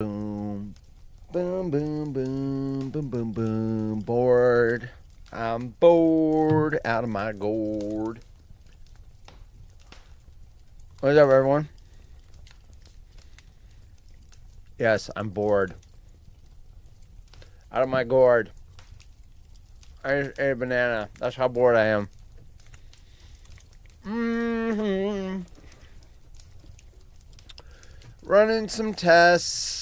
Boom, boom, boom, boom, boom, boom, boom. Bored. I'm bored out of my gourd. What's up, everyone? Yes, I'm bored. Out of my gourd. I just ate a banana. That's how bored I am. Running some tests.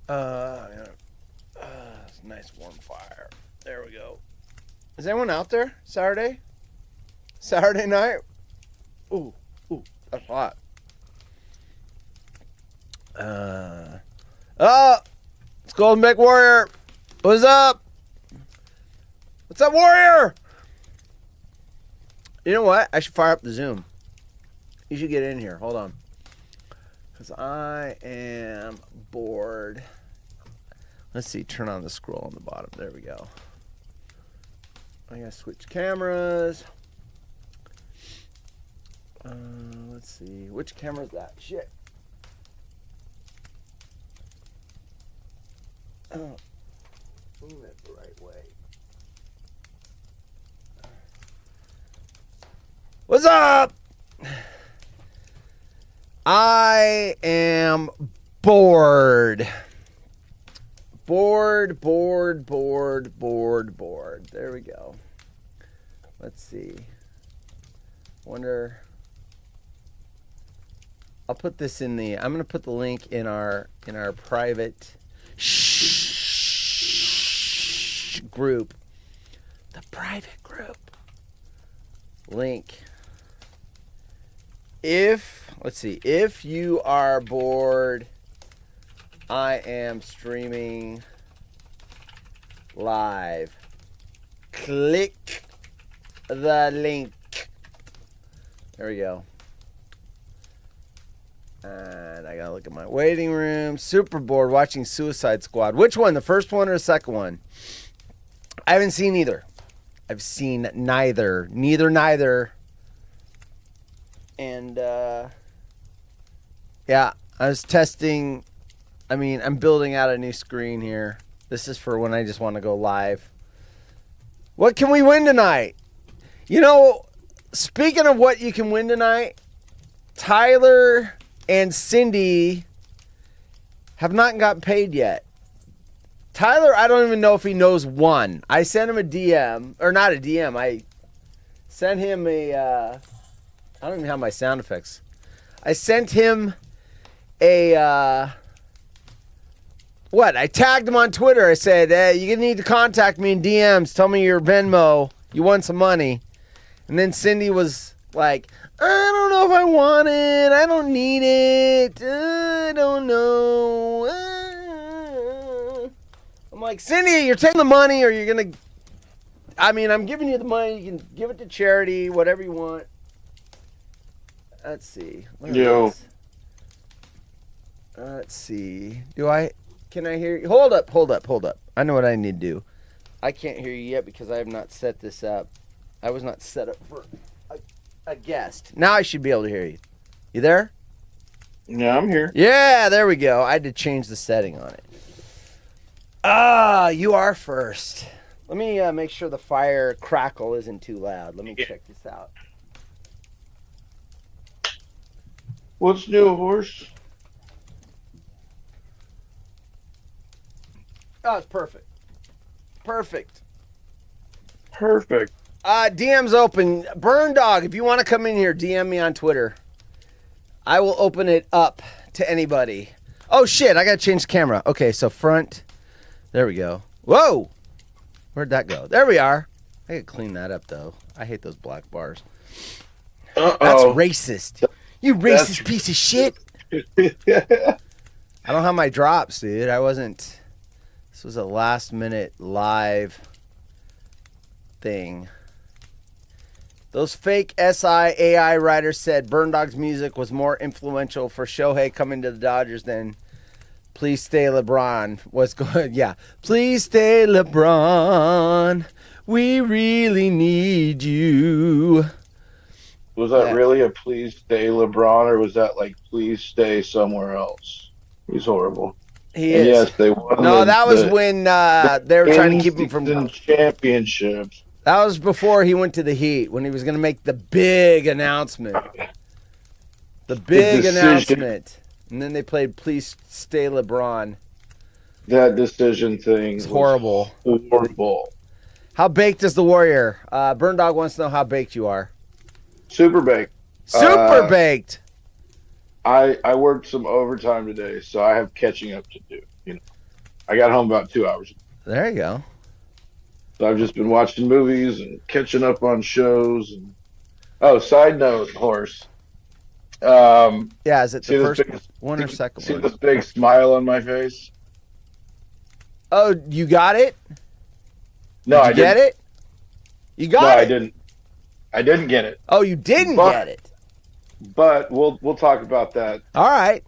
It's a nice warm fire. There we go. Is anyone out there Saturday? Saturday night? Ooh, that's hot. It's Golden Bake Warrior. What's up? What's up, Warrior? You know what? I should fire up the Zoom. You should get in here. Hold on. Because I am bored. Let's see. Turn on the scroll on the bottom. There we go. I gotta switch cameras. Let's see. Which camera is that? Shit. Move it the right way. What's up? I am bored. Bored. There we go. Let's see. Wonder. I'll put this in the. I'm gonna put the link in our private group. The private group. Link. Let's see, if you are bored, I am streaming live. Click the link. There we go. And I gotta look at my waiting room. Super bored watching Suicide Squad. Which one, the first one or the second one? I haven't seen either. I've seen neither. Neither. And, yeah, I was testing. I'm building out a new screen here. This is for when I just want to go live. What can we win tonight? You know, speaking of what you can win tonight, Tyler and Cindy have not gotten paid yet. Tyler, I don't even know if he knows one. I sent him a DM, or not a DM. I sent him I don't even have my sound effects. I sent him I tagged him on Twitter. I said, hey, you need to contact me in DMs. Tell me your Venmo. You want some money. And then Cindy was like, I don't know if I want it. I don't need it. I don't know. I'm like, Cindy, you're taking the money or you're going to... I'm giving you the money. You can give it to charity, whatever you want. Let's see. Yo. Let's see. Can I hear you? Hold up. I know what I need to do. I can't hear you yet because I have not set this up. I was not set up for a guest. Now I should be able to hear you. You there? Yeah, I'm here. Yeah, there we go. I had to change the setting on it. You are first. Let me make sure the fire crackle isn't too loud. Let me check this out. What's new, horse? Oh, it's perfect. Perfect. DM's open. Burn Dog, if you want to come in here, DM me on Twitter. I will open it up to anybody. Oh, shit, I got to change the camera. Okay, so front. There we go. Whoa! Where'd that go? There we are. I got to clean that up, though. I hate those black bars. Uh-oh. That's racist. You racist piece of shit. I don't have my drops, dude. This was a last minute live thing. Those fake SIAI writers said Burn Dog's music was more influential for Shohei coming to the Dodgers than Please Stay LeBron was good. Yeah. Please stay LeBron. We really need you. Was that Yeah. really a please stay LeBron, or was that like please stay somewhere else? He's horrible. He And is. yes, they won No, that was the when they were trying to keep him from. in-season championships. That was before he went to the Heat, when he was going to make the big announcement. The big decision. announcement. And then they played Please Stay LeBron. That decision thing It's was horrible. horrible. How baked is the Warrior? Burn Dog wants to know how baked you are. Super baked. Super baked. I worked some overtime today, so I have catching up to do. I got home about 2 hours ago. There you go. So I've just been watching movies and catching up on shows. And oh, side note, horse. Yeah, is it the first one or second See one? this big smile on my face? Oh, you got it? No, I Did you didn't. get it? You got No, it? I didn't. I didn't get it. Oh, you didn't But- get it. But we'll talk about that All right.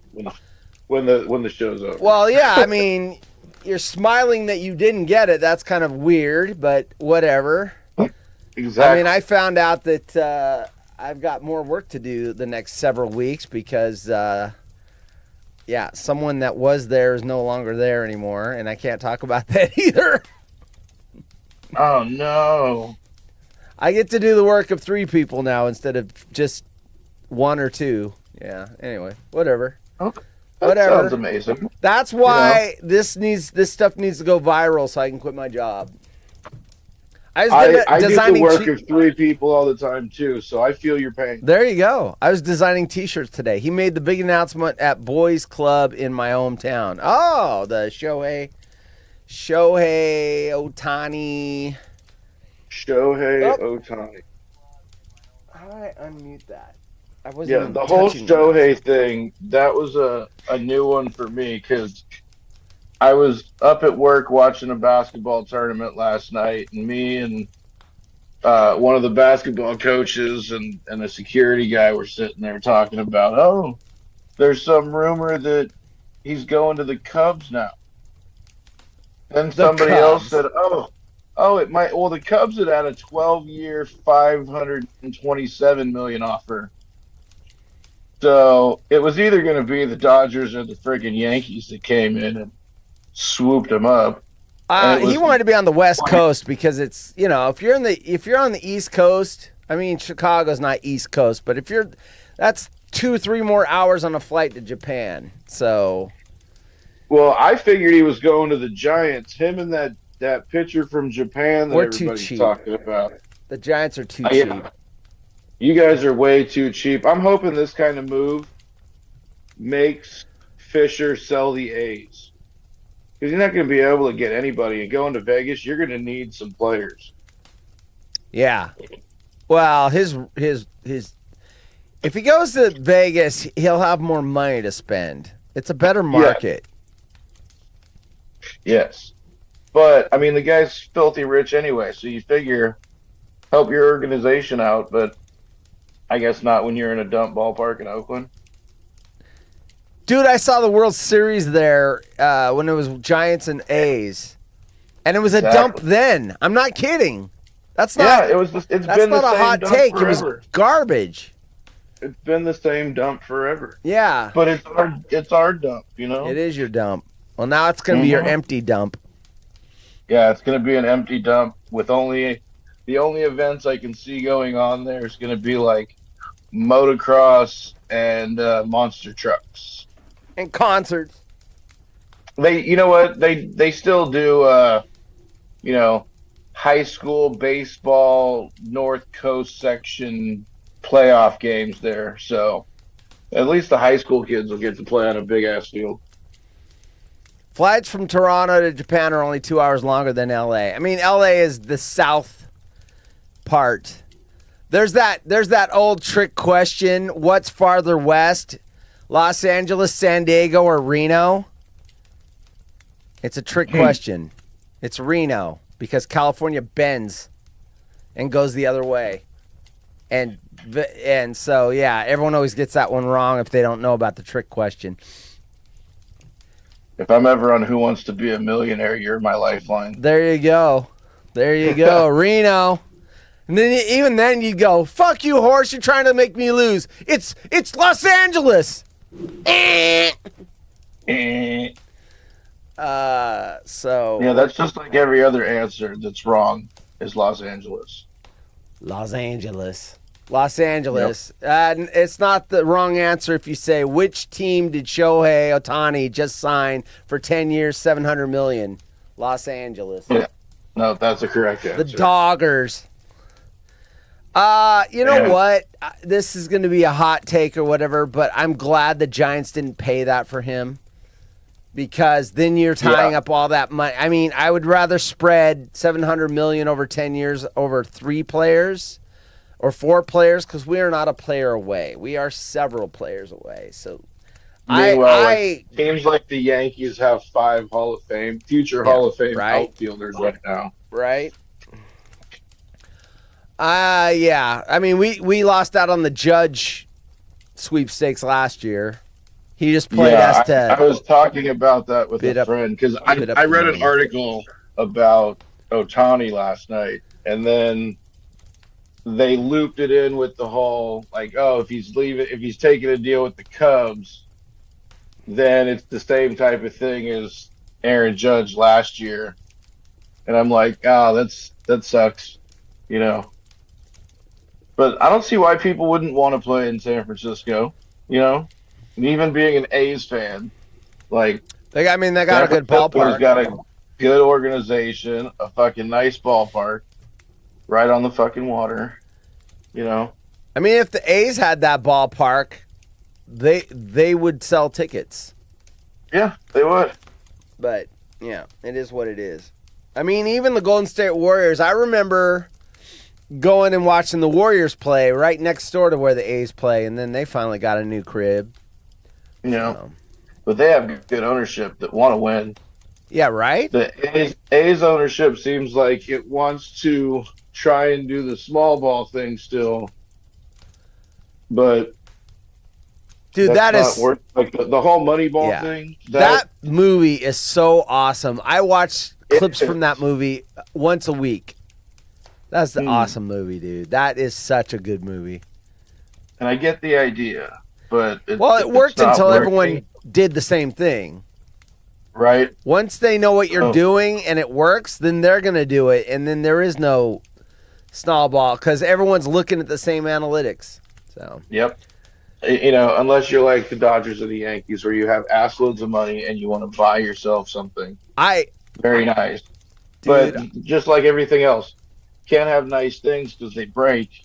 when the show's over. Well, yeah, I mean, you're smiling that you didn't get it. That's kind of weird, but whatever. Exactly. I mean, I found out that I've got more work to do the next several weeks because, someone that was there is no longer there anymore, and I can't talk about that either. Oh no. I get to do the work of 3 people now instead of just 1 or 2. Yeah. Anyway, whatever. Okay. Whatever. Sounds amazing. That's why this stuff needs to go viral so I can quit my job. I was good at I do the designing. work of 3 people all the time too, so I feel your pain. There you go. I was designing T-shirts today. He made the big announcement at Boys Club in my hometown. Oh, the Shohei Ohtani. Shohei Ohtani. How do I unmute that? I wasn't Yeah, even the whole touching Shohei thing, that was a new one for me because I was up at work watching a basketball tournament last night, and me and one of the basketball coaches and a security guy were sitting there talking about, oh, there's some rumor that he's going to the Cubs now. Then somebody else said, it might. Well, the Cubs had a 12-year, $527 million offer. So it was either going to be the Dodgers or the friggin' Yankees that came in and swooped him up. He wanted to be on the West Coast because it's, if you're on the East Coast, I mean, Chicago's not East Coast, but that's 2-3 more hours on a flight to Japan. So, well, I figured he was going to the Giants. Him and that pitcher from Japan that we're too everybody's cheap. talking about. The Giants are too Yeah. cheap. You guys are way too cheap. I'm hoping this kind of move makes Fisher sell the A's. Because you're not going to be able to get anybody. And going to Vegas, you're going to need some players. Yeah. Well, his if he goes to Vegas, he'll have more money to spend. It's a better market. Yes. But, I mean, the guy's filthy rich anyway, so you figure help your organization out, but I guess not when you're in a dump ballpark in Oakland. Dude, I saw the World Series there when it was Giants and A's, and it was a dump then. I'm not kidding. That's not. Yeah, it's That's been not the a same hot dump take. forever. It was garbage. It's been the same dump forever. Yeah, But it's our dump, you know? it is your dump. Well, now it's going to be your Mhm. empty dump. Yeah, it's going to be an empty dump with the only events I can see going on there is going to be like motocross and monster trucks. And concerts. You know what? They still do, high school baseball North Coast section playoff games there. So at least the high school kids will get to play on a big ass field. Flights from Toronto to Japan are only 2 hours longer than LA. I mean, LA is the south part. There's that old trick question. What's farther west? Los Angeles, San Diego, or Reno? It's a trick question. It's Reno because California bends and goes the other way. And so, yeah, everyone always gets that one wrong if they don't know about the trick question. If I'm ever on Who Wants to Be a Millionaire, you're my lifeline. There you go. There you go. Reno. And then even then you'd go, "Fuck you, horse! You're trying to make me lose. It's Los Angeles." So Yeah, that's just like every other answer that's wrong is Los Angeles. Los Angeles. It's not the wrong answer if you say, which team did Shohei Ohtani just sign for 10 years, $700 million? Los Angeles. Yeah. No, that's the correct answer. The Doggers. You know what? This is going to be a hot take or whatever, but I'm glad the Giants didn't pay that for him, because then you're tying up all that money. I mean, I would rather spread $700 million over 10 years over 3 players or 4 players, because we are not a player away. We are several players away. So teams like the Yankees have 5 Hall of Fame, Hall of Fame outfielders right now. Right. Yeah. I mean, we lost out on the Judge sweepstakes last year. He just played us to. I was talking about that with a friend, because I read an article about Ohtani last night, and then they looped it in with the whole, like, oh, if he's taking a deal with the Cubs, then it's the same type of thing as Aaron Judge last year. And I'm like, that sucks, you know. But I don't see why people wouldn't want to play in San Francisco, you know. And even being an A's fan, like, they got a good ballpark. Got a good organization, a fucking nice ballpark, right on the fucking water, you know. I mean, if the A's had that ballpark, they would sell tickets. Yeah, they would. But yeah, it is what it is. I mean, even the Golden State Warriors. I remember going and watching the Warriors play right next door to where the A's play, and then they finally got a new crib. You know, but they have good ownership that want to win. Yeah, right? The A's ownership seems like it wants to try and do the small ball thing still, but dude, that is like the whole Moneyball thing. That movie is so awesome. I watch clips from that movie once a week. That's an awesome movie, dude. That is such a good movie. And I get the idea, but it worked until everyone did the same thing. Right. Once they know what you're doing and it works, then they're going to do it, and then there is no snowball because everyone's looking at the same analytics. So. Yep. You know, unless you're like the Dodgers or the Yankees, where you have ass loads of money and you want to buy yourself something. Very nice. Dude, but just like everything else, can't have nice things because they break.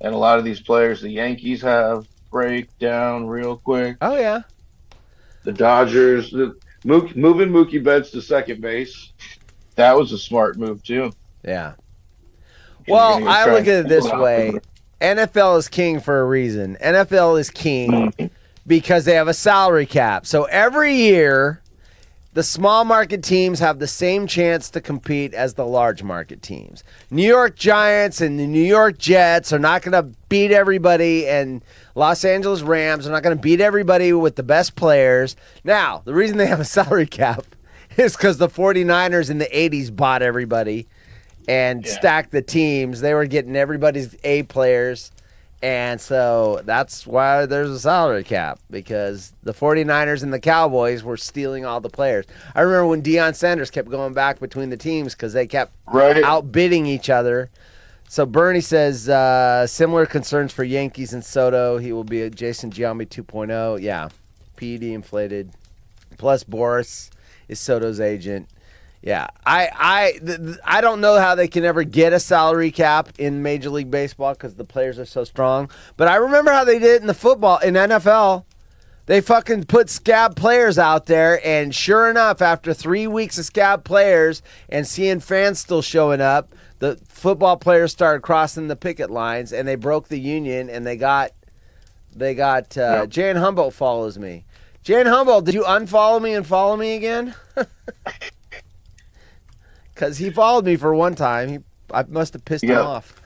And a lot of these players the Yankees have break down real quick. Oh, yeah. The Dodgers, moving Mookie Betts to second base, that was a smart move, too. Yeah. Well, I look at it this way. NFL is king for a reason. NFL is king because they have a salary cap. So every year, the small market teams have the same chance to compete as the large market teams. New York Giants and the New York Jets are not going to beat everybody, and Los Angeles Rams are not going to beat everybody with the best players. Now, the reason they have a salary cap is because the 49ers in the 80s bought everybody and stacked the teams. They were getting everybody's A players. And so that's why there's a salary cap, because the 49ers and the Cowboys were stealing all the players. I remember when Deion Sanders kept going back between the teams because they kept outbidding each other. So Bernie says similar concerns for Yankees and Soto. He will be a Jason Giambi 2.0. Yeah, PED inflated. Plus Boris is Soto's agent. Yeah, I don't know how they can ever get a salary cap in Major League Baseball because the players are so strong. But I remember how they did it in the football, in NFL. They fucking put scab players out there, and sure enough, after 3 weeks of scab players and seeing fans still showing up, the football players started crossing the picket lines, and they broke the union, and they got Jan Humboldt follows me. Jan Humboldt, did you unfollow me and follow me again? Because he followed me for one time. I must have pissed him off.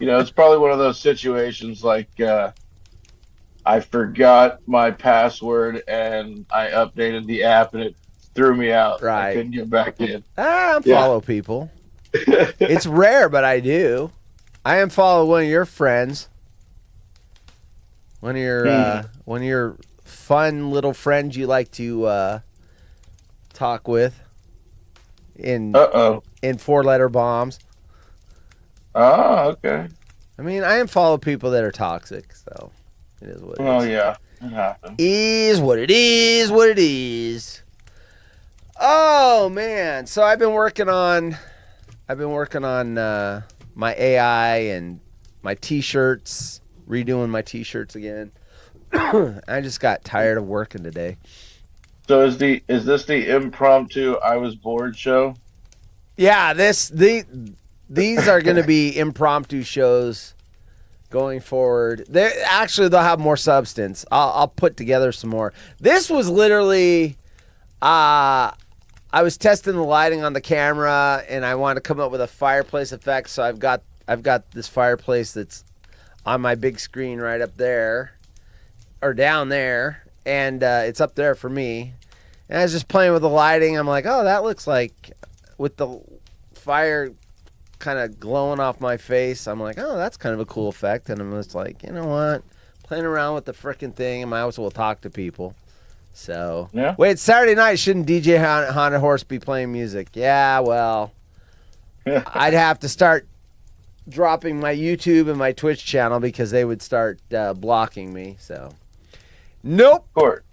You know, it's probably one of those situations like I forgot my password and I updated the app and it threw me out. Right. I couldn't get back in. I unfollow people. It's rare, but I do. I unfollowed one of your friends. One of your fun little friends you like to talk with in 4-letter bombs. Oh, okay. I mean, I unfollow people that are toxic, so it is what it is. Oh yeah, it happens. Is what it is, what it is. Oh man, so I've been working on my AI and my t-shirts, redoing my t-shirts again. I just got tired of working today. So is this the impromptu I was bored show? Yeah, these are going to be impromptu shows going forward. They'll have more substance. I'll put together some more. This was literally I was testing the lighting on the camera and I wanted to come up with a fireplace effect, so I've got this fireplace that's on my big screen right up there or down there, and it's up there for me. And I was just playing with the lighting. I'm like, oh, that looks like, with the fire kind of glowing off my face, I'm like, oh, that's kind of a cool effect. And I'm just like, you know what? Playing around with the freaking thing, and I also will talk to people. So, yeah. Wait, it's Saturday night. Shouldn't DJ Haunted Horse be playing music? Yeah, well, I'd have to start dropping my YouTube and my Twitch channel because they would start blocking me. So, nope. Of course.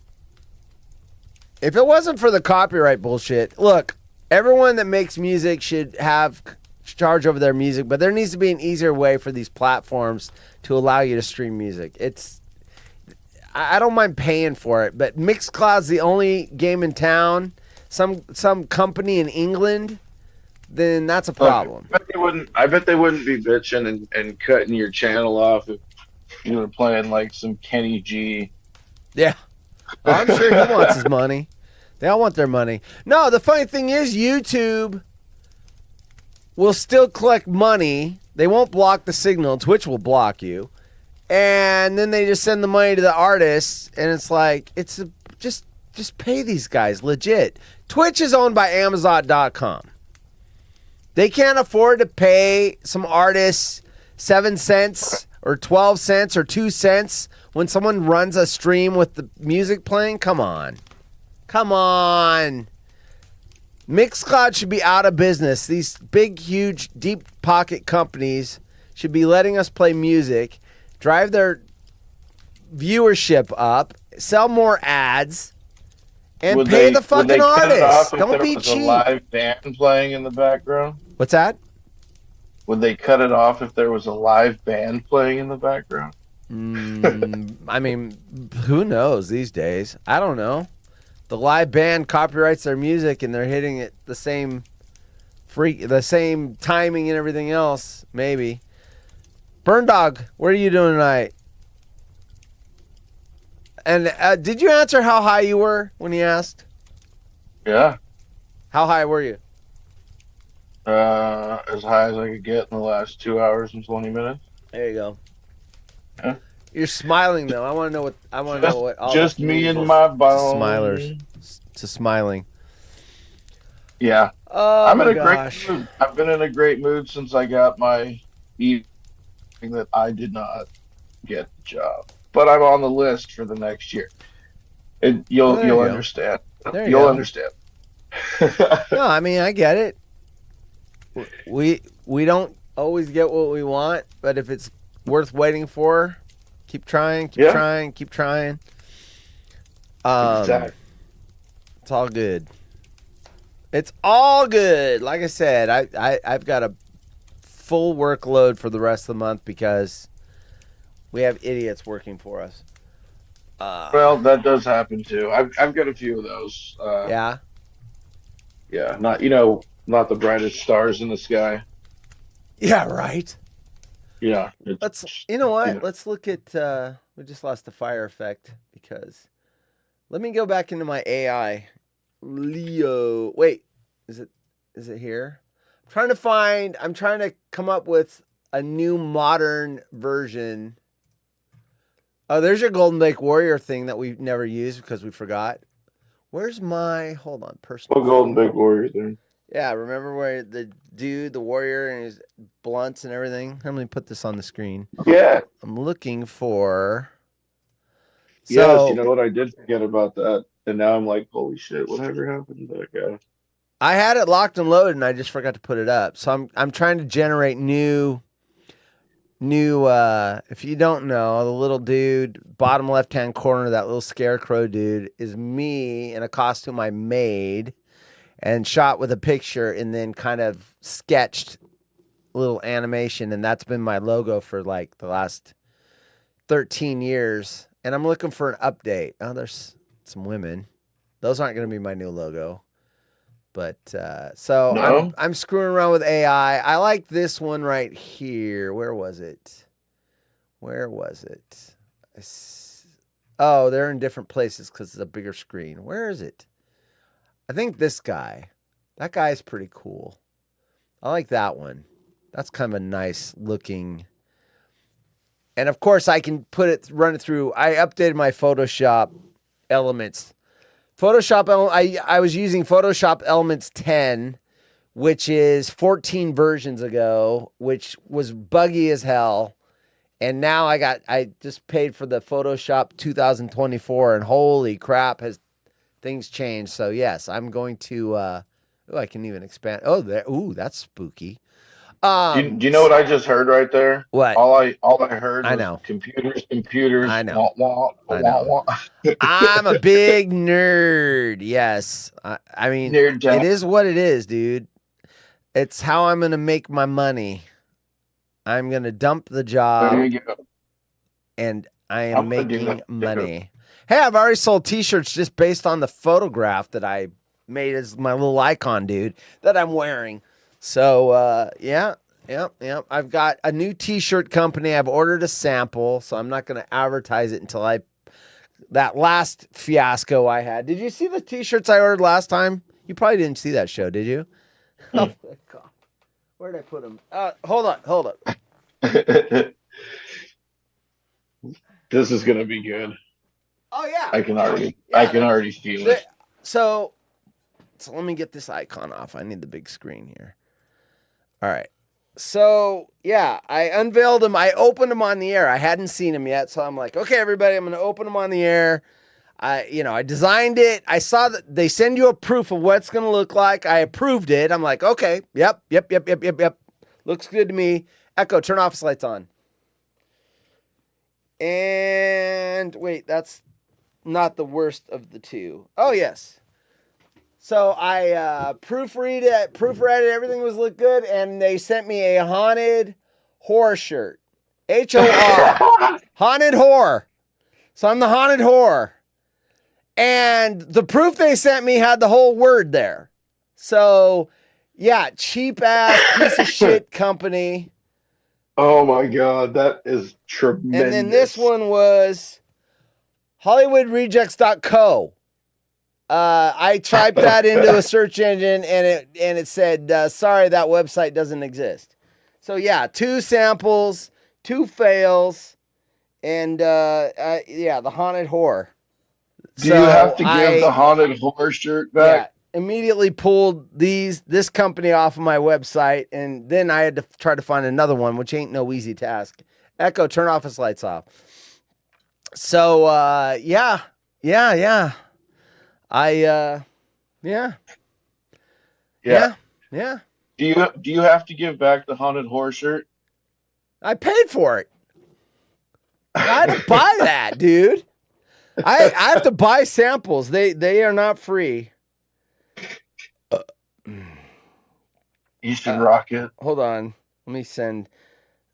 If it wasn't for the copyright bullshit, look, everyone that makes music should have charge over their music, but there needs to be an easier way for these platforms to allow you to stream music. I don't mind paying for it, but Mixcloud's the only game in town. Some company in England, then that's a problem. I bet they wouldn't be bitching and cutting your channel off if you were playing like some Kenny G. Yeah. Well, I'm sure he wants his money. They all want their money. No, the funny thing is YouTube will still collect money. They won't block the signal. Twitch will block you. And then they just send the money to the artists, and it's like, just pay these guys legit. Twitch is owned by Amazon.com. They can't afford to pay some artists 7 cents or 12 cents or 2 cents when someone runs a stream with the music playing. Come on. Mixcloud should be out of business. These big, huge, deep pocket companies should be letting us play music, drive their viewership up, sell more ads, and pay the fucking artists. Don't be cheap. A live band playing in the background? What's that? Would they cut it off if there was a live band playing in the background? I mean, who knows these days? I don't know. The live band copyrights their music and they're hitting it the same timing and everything else. Maybe. Burn Dog, what are you doing tonight? And did you answer how high you were when he asked? Yeah. How high were you? As high as I could get in the last 2 hours and 20 minutes. There you go. Yeah. You're smiling though. I want to know what. All just me and my bones. Smilers. To smiling. Yeah. Oh, I'm in a gosh. great mood. I've been in a great mood since I got my evening that I did not get the job, but I'm on the list for the next year. You'll understand. You'll understand. No, I mean I get it. We don't always get what we want, but if it's worth waiting for, keep trying. Exactly. It's all good. It's all good. Like I said, I've got a full workload for the rest of the month because we have idiots working for us. Well, that does happen too. I've got a few of those. Yeah. Yeah, not the brightest stars in the sky. Yeah, right. Yeah. You know what? Yeah. Let's look at. We just lost the fire effect because. Let me go back into my AI. Leo. Wait, is it here? I'm trying to come up with a new modern version. Oh, there's your Golden Lake Warrior thing that we've never used because we forgot. Where's my, hold on, personal. Golden Lake Warrior thing. Yeah, remember where the dude, the warrior, and his blunts and everything? Let me put this on the screen. Yeah. I'm looking for. Yes, you So know what? I did forget about that. And now I'm like, holy shit, whatever happened to that guy? I had it locked and loaded, and I just forgot to put it up. So I'm trying to generate new. If you don't know, the little dude, bottom left hand corner, that little scarecrow dude, is me in a costume I made and shot with a picture, and then kind of sketched little animation, and that's been my logo for like the last 13 years. And I'm looking for an update. Oh, there's some women. Those aren't going to be my new logo. But so No? I'm screwing around with AI. I like this one right here. Where was it? Where was it? Oh, they're in different places because it's a bigger screen. Where is it? I think this guy. That guy's pretty cool. I like that one. That's kind of a nice looking. And of course, I can run it through. I updated my Photoshop elements. I was using Photoshop Elements 10, which is 14 versions ago, which was buggy as hell. And now I just paid for the Photoshop 2024, and holy crap, has things changed. So yes, I'm going to. I can even expand. Oh, there. Ooh, that's spooky. Do you know what I just heard right there? What? All I heard I was know. computers, I know. wah wah I wah know. wah. I'm a big nerd. Yes. I mean, Nerd it Jack. is what it is, dude. It's how I'm going to make my money. I'm going to dump the There job, you go. and I am I'm gonna do making that too. money. Hey, I've already sold t-shirts just based on the photograph that I made as my little icon, dude, that I'm wearing. So, yeah. I've got a new t-shirt company. I've ordered a sample, so I'm not going to advertise it until that last fiasco I had. Did you see the t-shirts I ordered last time? You probably didn't see that show, did you? Oh, my God. Where did I put them? Hold on. This is gonna be good. Oh, yeah. I can Yeah, already feel it. So let me get this icon off. I need the big screen here. All right. So, yeah, I unveiled them. I opened them on the air. I hadn't seen them yet. So I'm like, okay, everybody, I'm going to open them on the air. I designed it. I saw that they send you a proof of what it's going to look like. I approved it. I'm like, okay, yep. Looks good to me. Echo, turn office lights on. And wait, that's not the worst of the two. Oh, yes. So I proofread it, everything was look good, and they sent me a haunted horror shirt. HOR. Haunted horror. So I'm the haunted horror. And the proof they sent me had the whole word there. So, yeah, cheap ass piece of shit company. Oh my god, that is tremendous. And then this one was HollywoodRejects.co. I typed that into a search engine, and it said, sorry, that website doesn't exist. So yeah, 2 samples, 2 fails, and yeah, the haunted horror. Do you have to give the haunted horror shirt back? Yeah, immediately pulled this company off of my website, and then I had to try to find another one, which ain't no easy task. Echo, turn office lights off. So yeah. Yeah. Do you have to give back the haunted horror shirt? I paid for it. I had to buy that, dude. I have to buy samples. They are not free. You should rock it. Hold on. Let me send.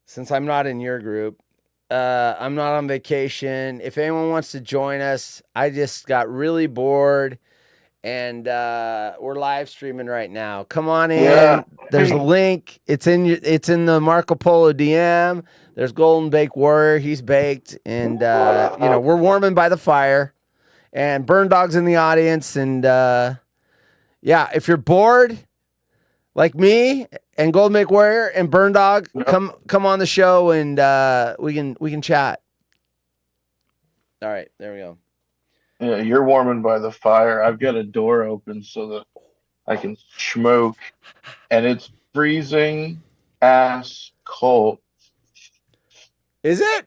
Since I'm not in your group, I'm not on vacation. If anyone wants to join us, I just got really bored, and we're live streaming right now. Come on in. Yeah. There's a link. It's in the Marco Polo DM. There's Golden Bake Warrior. He's baked, and we're warming by the fire, and Burn Dog's in the audience, and yeah, if you're bored, like me and Golden Bake Warrior and Burn Dog, come on the show, and we can chat. All right, there we go. Yeah, you're warming by the fire. I've got a door open so that I can smoke, and it's freezing ass cold. Is it?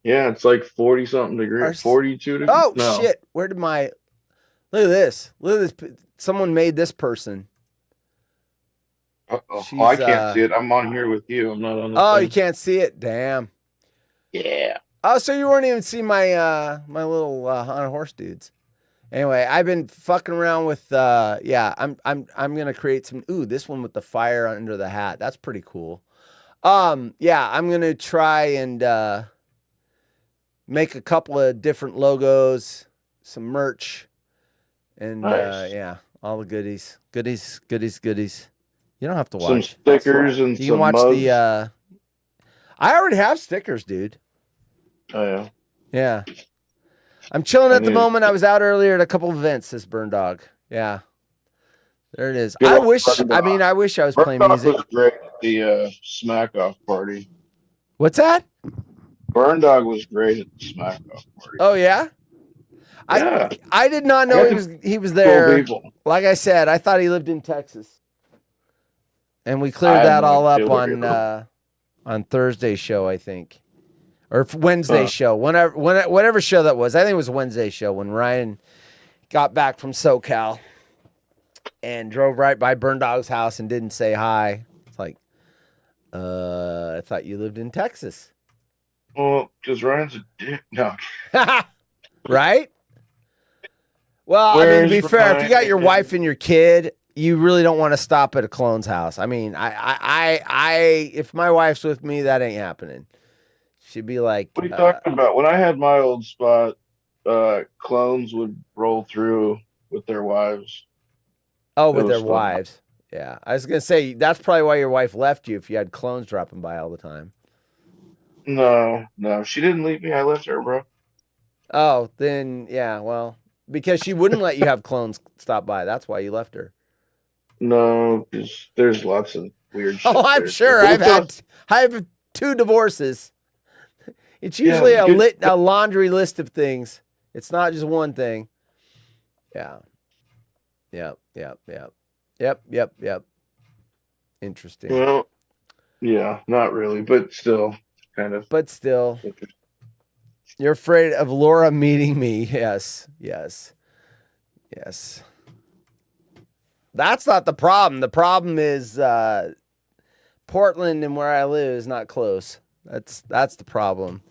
Yeah, it's like 40 something Our degrees, s- 42 degrees. oh No. shit! Where did my look at this? Look at this. Someone made this person. Uh-oh. Oh, I She's can't see it. I'm on here with you. I'm not on the oh, you thing. can't see it. Damn. Yeah. Oh, so you weren't even seeing my my little on horse dudes. Anyway, I've been fucking around with yeah, I'm gonna create some this one with the fire under the hat. That's pretty cool. Yeah, I'm gonna try and make a couple of different logos, some merch, and Nice. yeah, all the goodies. Goodies, goodies, goodies. You don't have to Some watch. stickers and You can some watch the mugs. I already have stickers, dude. Oh yeah. Yeah. I'm chilling I at the need moment. I was out earlier at a couple of events, this Burn Dog. Yeah. There it is. good I old wish Burn Dog. I wish I was Burn playing Dog music. was great at the Smack Off party. What's that? Burn Dog was great at the Smack Off party. Oh yeah? Yeah. I did not know he was Cool there. people. Like I said, I thought he lived in Texas. And we I cleared had that no all idea up where he lived. on Thursday's show, I think. Or Wednesday's show. Whatever show that was. I think it was Wednesday's show when Ryan got back from SoCal and drove right by Burn Dog's house and didn't say hi. It's like, I thought you lived in Texas. Well, because Ryan's a dick. No. Right? Well, I mean, to be fair, if you got your wife and your kid, you really don't want to stop at a clone's house. I mean, if my wife's with me, that ain't happening. She'd be like, What are you talking about? When I had my old spot, clones would roll through with their wives. oh, It with was their fun. wives. Yeah. I was going to say, that's probably why your wife left you if you had clones dropping by all the time. No, she didn't leave me. I left her, bro. Oh, then, yeah, well, because she wouldn't let you have clones stop by. That's why you left her. No, because there's lots of weird shit. Oh, I'm there. sure. I have 2 divorces. It's usually a laundry list of things. It's not just one thing. Yeah. Yep. Interesting. Well, yeah, not really, but still, kind of. But still, you're afraid of Laura meeting me. Yes. That's not the problem. The problem is Portland and where I live is not close. That's the problem.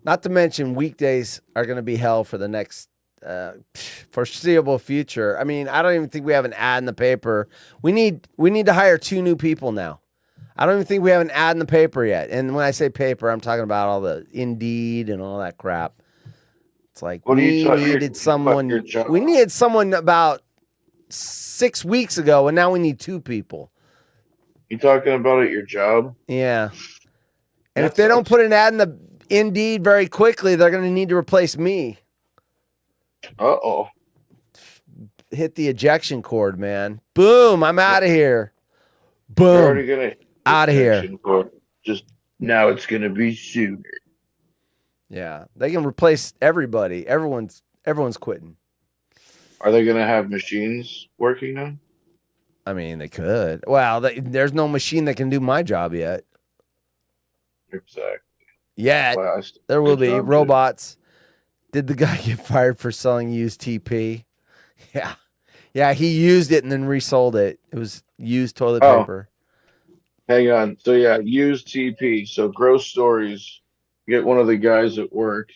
Not to mention weekdays are going to be hell for the next foreseeable future. I mean, I don't even think we have an ad in the paper. We need to hire 2 new people now. I don't even think we have an ad in the paper yet. And when I say paper, I'm talking about all the Indeed and all that crap. It's like we needed someone about 6 weeks ago, and now we need 2 people. You talking about at your job? Yeah. And if they don't put an ad in the Indeed very quickly, they're going to need to replace me. Uh-oh. Hit the ejection cord, man. Boom, I'm out of here. You're Boom, already gonna out of here. Just now it's gonna be sooner. Yeah, they can replace everybody. Everyone's quitting. Are they gonna have machines working now? I mean, they could. Well, there's no machine that can do my job yet. Exactly. Yet. Wow, There will be robots. Did the guy get fired for selling used TP? Yeah, he used it and then resold it. It was used toilet paper. Hang on. So yeah, used TP. So gross stories. Get one of the guys at work.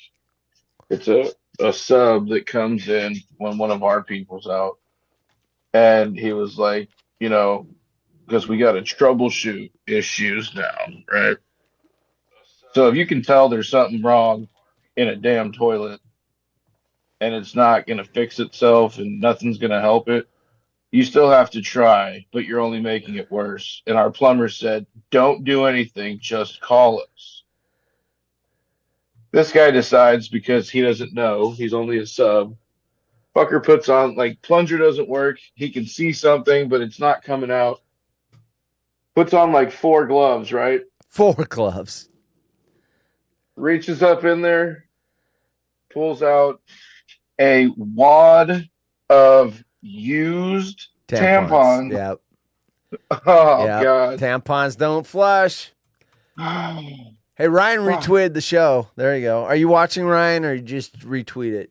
It's a sub that comes in when one of our people's out. And he was like, because we got to troubleshoot issues now, right? So if you can tell there's something wrong in a damn toilet and it's not going to fix itself and nothing's going to help it, you still have to try, but you're only making it worse. And our plumber said, don't do anything, just call us. This guy decides because he doesn't know, he's only a sub. Fucker puts on, plunger doesn't work. He can see something, but it's not coming out. Puts on 4 gloves, right? 4 gloves. Reaches up in there, pulls out a wad of used Tampons. Yep. Oh Yep. God. Tampons don't flush. Hey, Ryan Wow. retweeted the show. There you go. Are you watching, Ryan, or you just retweet it?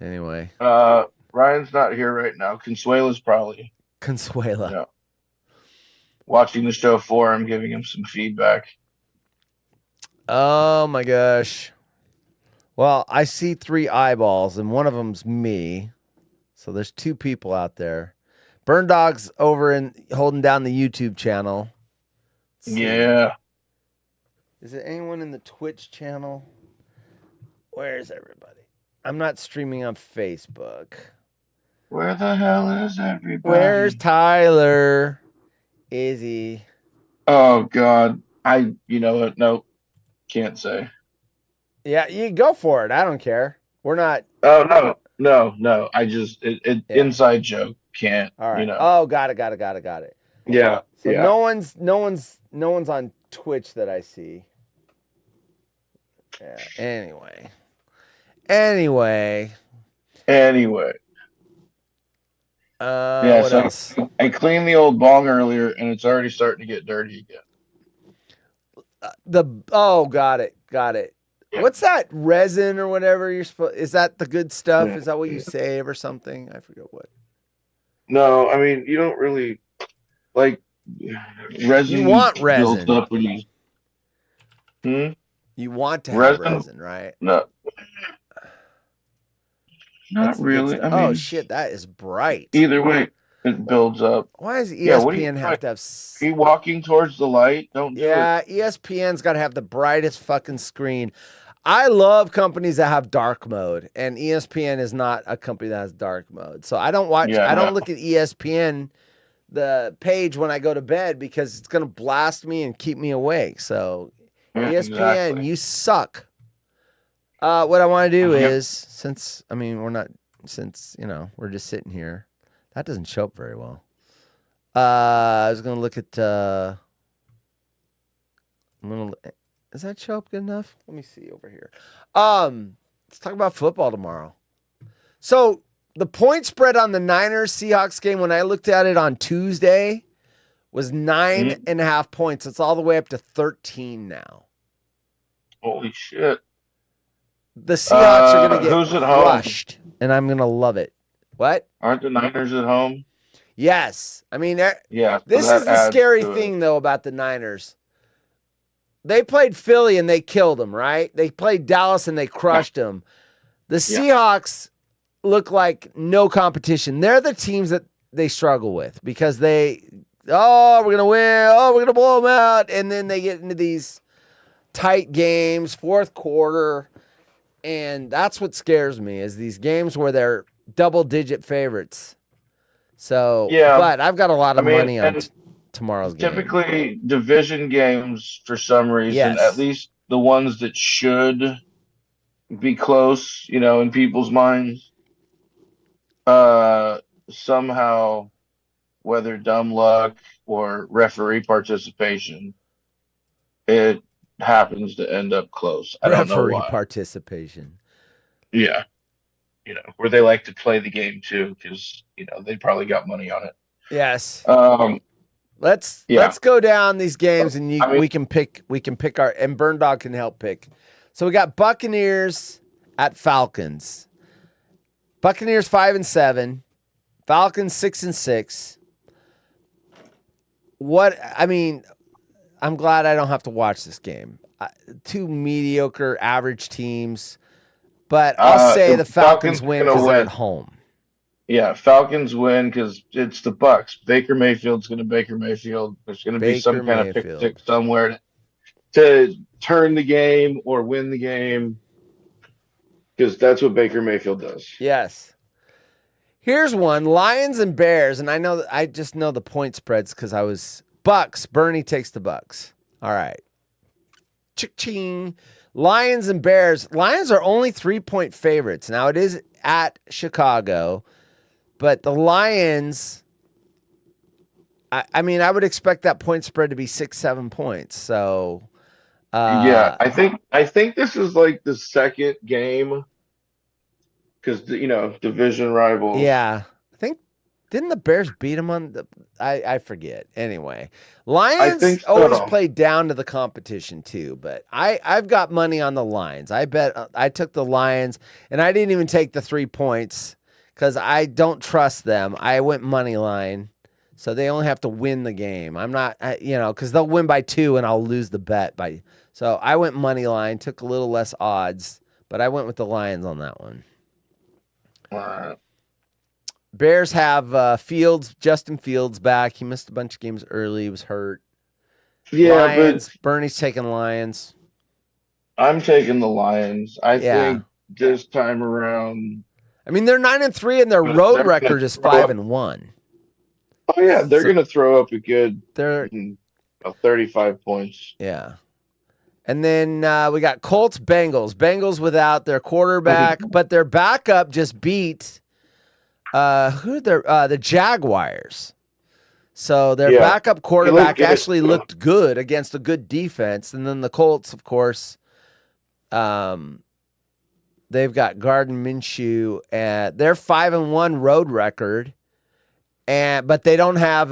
Anyway, Ryan's not here right now. Consuela's probably, Consuela. you know, watching the show for him, giving him some feedback. Oh my gosh. Well, I see 3 eyeballs, and one of them's me. So there's 2 people out there. Burn Dog's over and holding down the YouTube channel. Let's see. Yeah. Is there anyone in the Twitch channel? Where's everybody? I'm not streaming on Facebook. Where the hell is everybody? Where's Tyler? Is he? Oh God. You know what? Nope. Can't say. Yeah, you go for it. I don't care. We're not. Oh no. I just Yeah. inside joke. Can't. All right. You know. Oh, got it. Yeah. So yeah. no one's on Twitch that I see. Yeah. Anyway. Anyway. What else? I cleaned the old bong earlier, and it's already starting to get dirty again. Got it. Yeah. What's that resin or whatever you're supposed? Is that the good stuff? Is that what you save or something? I forget what. No, I mean you don't really like resin. You want resin. builds up when you. You want to have Resin? resin, right? No. Not That's the good really. stuff. I mean, Oh shit, that is bright. either way, it builds up. Why does Yeah, what do ESPN you- have to have? Are you walking towards the light? Don't do it. Yeah, ESPN's got to have the brightest fucking screen. I love companies that have dark mode, and ESPN is not a company that has dark mode. So I don't watch. Yeah, I don't no. look at ESPN, the page when I go to bed because it's gonna blast me and keep me awake. So Yeah, ESPN, exactly. you suck. What I want to do Yep. is, since we're just sitting here, that doesn't show up very well. I was gonna look at. Does that show up good enough? Let me see over here. Let's talk about football tomorrow. So the point spread on the Niners Seahawks game when I looked at it on Tuesday was 9.5 points. It's all the way up to 13 now. Holy shit! The Seahawks are going to who's get at home? crushed, and I'm going to love it. What? Aren't the Niners at home? Yes. I mean, Yeah. so this that is the adds scary to it. thing, though, about the Niners. They played Philly and they killed them, right? They played Dallas and they crushed them. The Seahawks look like no competition. They're the teams that they struggle with because we're going to win. Oh, we're going to blow them out. And then they get into these tight games, fourth quarter. And that's what scares me is these games where they're double-digit favorites. So, Yeah. but I've got a lot of I mean, money on and tomorrow's game. Typically, division games, for some reason, Yes. at least the ones that should be close, in people's minds, somehow, whether dumb luck or referee participation, it happens to end up close. I don't know Referee why. participation. Yeah. Where they like to play the game too, because, they probably got money on it. Yes. Yeah. Let's go down these games and I mean- we can pick our and Burn Dog can help pick. So we got Buccaneers at Falcons. Buccaneers 5-7, Falcons 6-6. I'm glad I don't have to watch this game. Two mediocre, average teams, but I'll say the Falcons Falcons win gonna because they're win. at home. Yeah, Falcons win because it's the Bucks. Baker Mayfield's going to Baker Mayfield. There's going to be some Baker kind of pick Mayfield. six somewhere to turn the game or win the game because that's what Baker Mayfield does. Yes. Here's one: Lions and Bears, and I just know the point spreads because I was Bucks. Bernie takes the Bucks. All right. Ching. Lions and Bears. Lions are only 3-point favorites. Now it is at Chicago, but the Lions. I mean, I would expect that point spread to be 6-7 points. So. Yeah, I think this is like the second game because division rivals. Yeah, I think Didn't the Bears beat them on the? I forget. Anyway, I Lions think so. always play down to the competition too, but I've got money on the Lions. I bet I took the Lions, and I didn't even take the 3 points because I don't trust them. I went money line, so they only have to win the game. I'm not, because they'll win by 2 and I'll lose the bet by. So I went money line, took a little less odds, but I went with the Lions on that one. All right. Bears have Justin Fields back. He missed a bunch of games early. He was hurt. Yeah, Lions. Bernie's taking Lions. I'm taking the Lions. I think this time around. I mean, they're 9-3 and their road record is 5-1. Oh yeah, they're going to throw up a good. They're 35 points. Yeah. And then we got Colts, Bengals. Bengals without their quarterback, but their backup just beat the Jaguars. So their backup quarterback actually looked good against a good defense. And then the Colts, of course, they've got Gardner Minshew, and they're 5-1 road record, but they don't have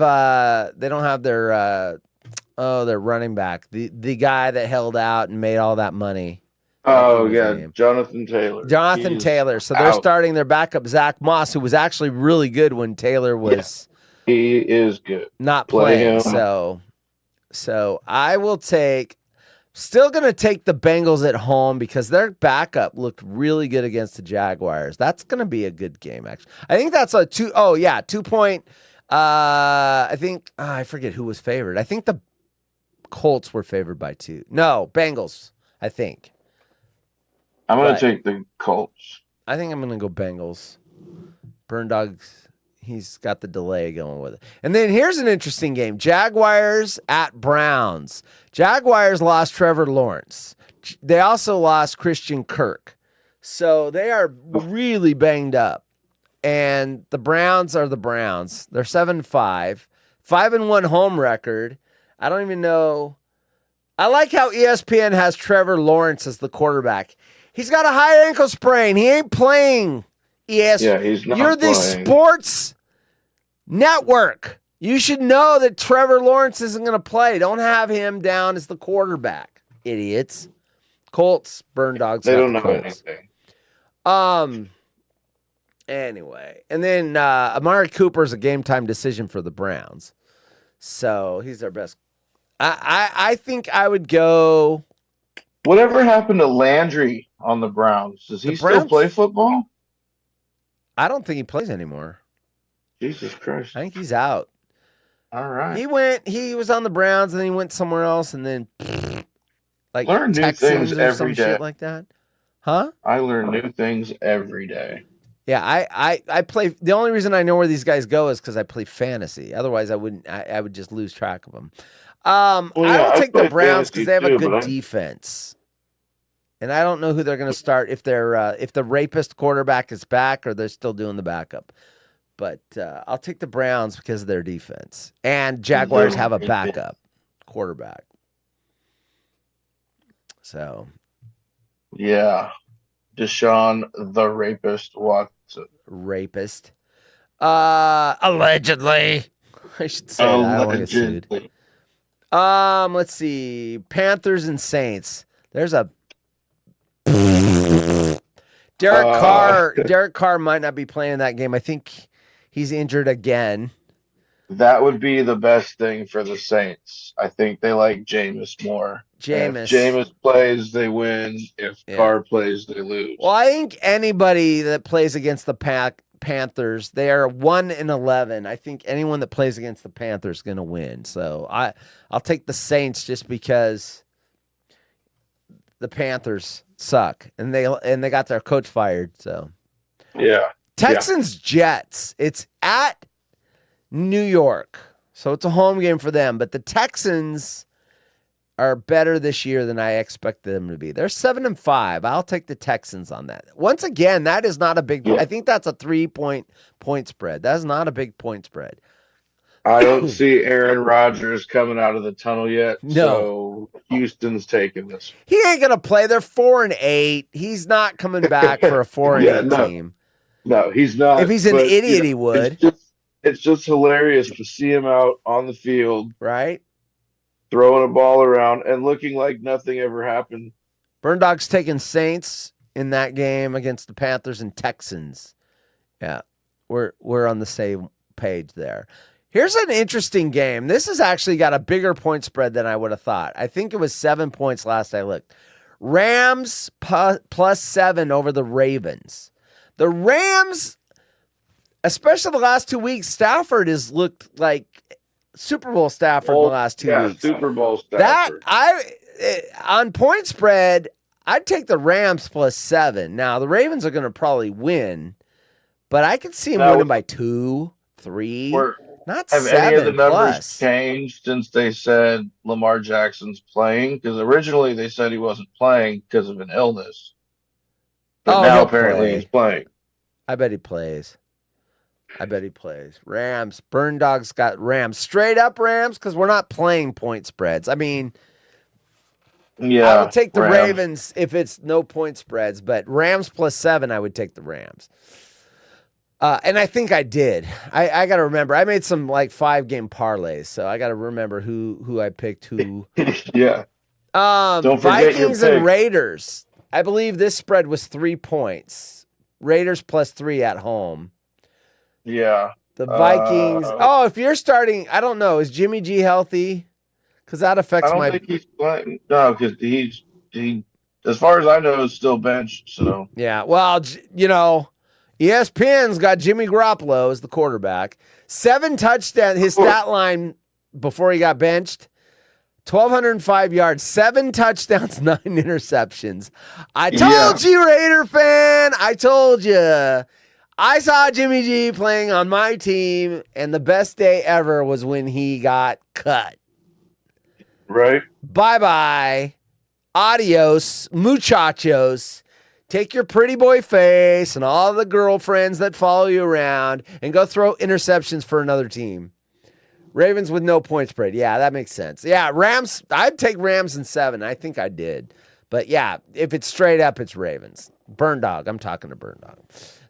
their running back, the guy that held out and made all that money. Oh yeah, Jonathan Taylor. So they're starting their backup, Zach Moss, who was actually really good when Taylor was. Yeah, he is good. Not playing. So I will take. Still going to take the Bengals at home because their backup looked really good against the Jaguars. That's going to be a good game, actually. I think that's a 2-point. I think I forget who was favored. I think the Colts were favored by 2. No, Bengals. I think. I'm going to take the Colts. I think I'm going to go Bengals. Burn Dogs, he's got the delay going with it. And then here's an interesting game. Jaguars at Browns. Jaguars lost Trevor Lawrence. They also lost Christian Kirk. So they are really banged up. And the Browns are the Browns. They're 7-5. 5-1 home record. I don't even know. I like how ESPN has Trevor Lawrence as the quarterback. He's got a high ankle sprain. He ain't playing. ESPN. Yeah, he's not You're the sports network. You should know that Trevor Lawrence isn't going to play. Don't have him down as the quarterback. Idiots. Colts, Burn Dogs. They don't know anything. Anyway, and then Amari Cooper's a game time decision for the Browns. So he's their best. I think I would go. Whatever happened to Landry on the Browns? Does he still play football? I don't think he plays anymore. Jesus Christ. I think he's out. All right. He was on the Browns and then he went somewhere else and then like learn new Texans things or every some day. Shit like that. Huh? I learn new things every day. Yeah, I play. The only reason I know where these guys go is because I play fantasy. Otherwise, I wouldn't. I would just lose track of them. I don't take the Browns because they have a good defense, and I don't know who they're going to start if the rapist quarterback is back or they're still doing the backup. But I'll take the Browns because of their defense, and Jaguars have a backup quarterback. So, yeah, Deshaun the rapist Watson. Rapist, allegedly. I should say that. I don't want to get sued. Let's see. Panthers and Saints. There's a Derek Carr might not be playing that game. I think he's injured again. That would be the best thing for the Saints. I think they like Jameis more. If Jameis plays, they win. If Carr plays, they lose. Well, I think anybody that plays against the Panthers, they are 1-11. I think anyone that plays against the Panthers is going to win. So I'll take the Saints just because the Panthers suck and they got their coach fired. So yeah, Texans Jets. It's at New York, so it's a home game for them. But the Texans are better this year than I expected them to be. They're 7-5. I'll take the Texans on that. Once again, that is not a big. I think that's a 3-point spread. That is not a big point spread. I don't see Aaron Rodgers coming out of the tunnel yet. No. So Houston's taking this. He ain't gonna play. They're 4-8. He's not coming back for a 4-8 team. No, he's not. If he's an idiot, he would. it's just hilarious to see him out on the field right? throwing a ball around and looking like nothing ever happened. Burn Dog's taking Saints in that game against the Panthers and Texans. Yeah, we're on the same page there. Here's an interesting game. This has actually got a bigger point spread than I would have thought. I think it was 7 points last I looked. Rams plus 7 over the Ravens. The Rams, especially the last 2 weeks, Stafford has looked like Super Bowl Stafford the last 2 weeks. Super Bowl Stafford. On point spread, I'd take the Rams plus 7. Now, the Ravens are going to probably win, but I could see them winning by 2, 3, not 7 Have any of the numbers plus. changed since they said Lamar Jackson's playing? Because originally they said he wasn't playing because of an illness. But now apparently he's playing. I bet he plays. Rams. Burn Dog's got Rams. Straight up Rams because we're not playing point spreads. I mean, yeah, I would take the Ravens if it's no point spreads, but Rams plus 7, I would take the Rams. And I think I did. I got to remember. I made some like 5-game parlays, so I got to remember who I picked who. Yeah. Don't forget Vikings and Raiders. I believe this spread was 3 points. Raiders plus 3 at home. Yeah. The Vikings. If you're starting, I don't know. Is Jimmy G healthy? Because that affects I don't think he's playing. No, because he, as far as I know, is still benched. So yeah. Well, ESPN's got Jimmy Garoppolo as the quarterback. 7 touchdowns. His stat line before he got benched, 1,205 yards, 7 touchdowns, 9 interceptions. I told you, Raider fan. I told you. I saw Jimmy G playing on my team, and the best day ever was when he got cut. Right. Bye-bye. Adios, muchachos. Take your pretty boy face and all the girlfriends that follow you around and go throw interceptions for another team. Ravens with no point spread. Yeah, that makes sense. Yeah, Rams. I'd take Rams in 7. I think I did. But yeah, if it's straight up, it's Ravens. Burn Dog. I'm talking to Burn Dog.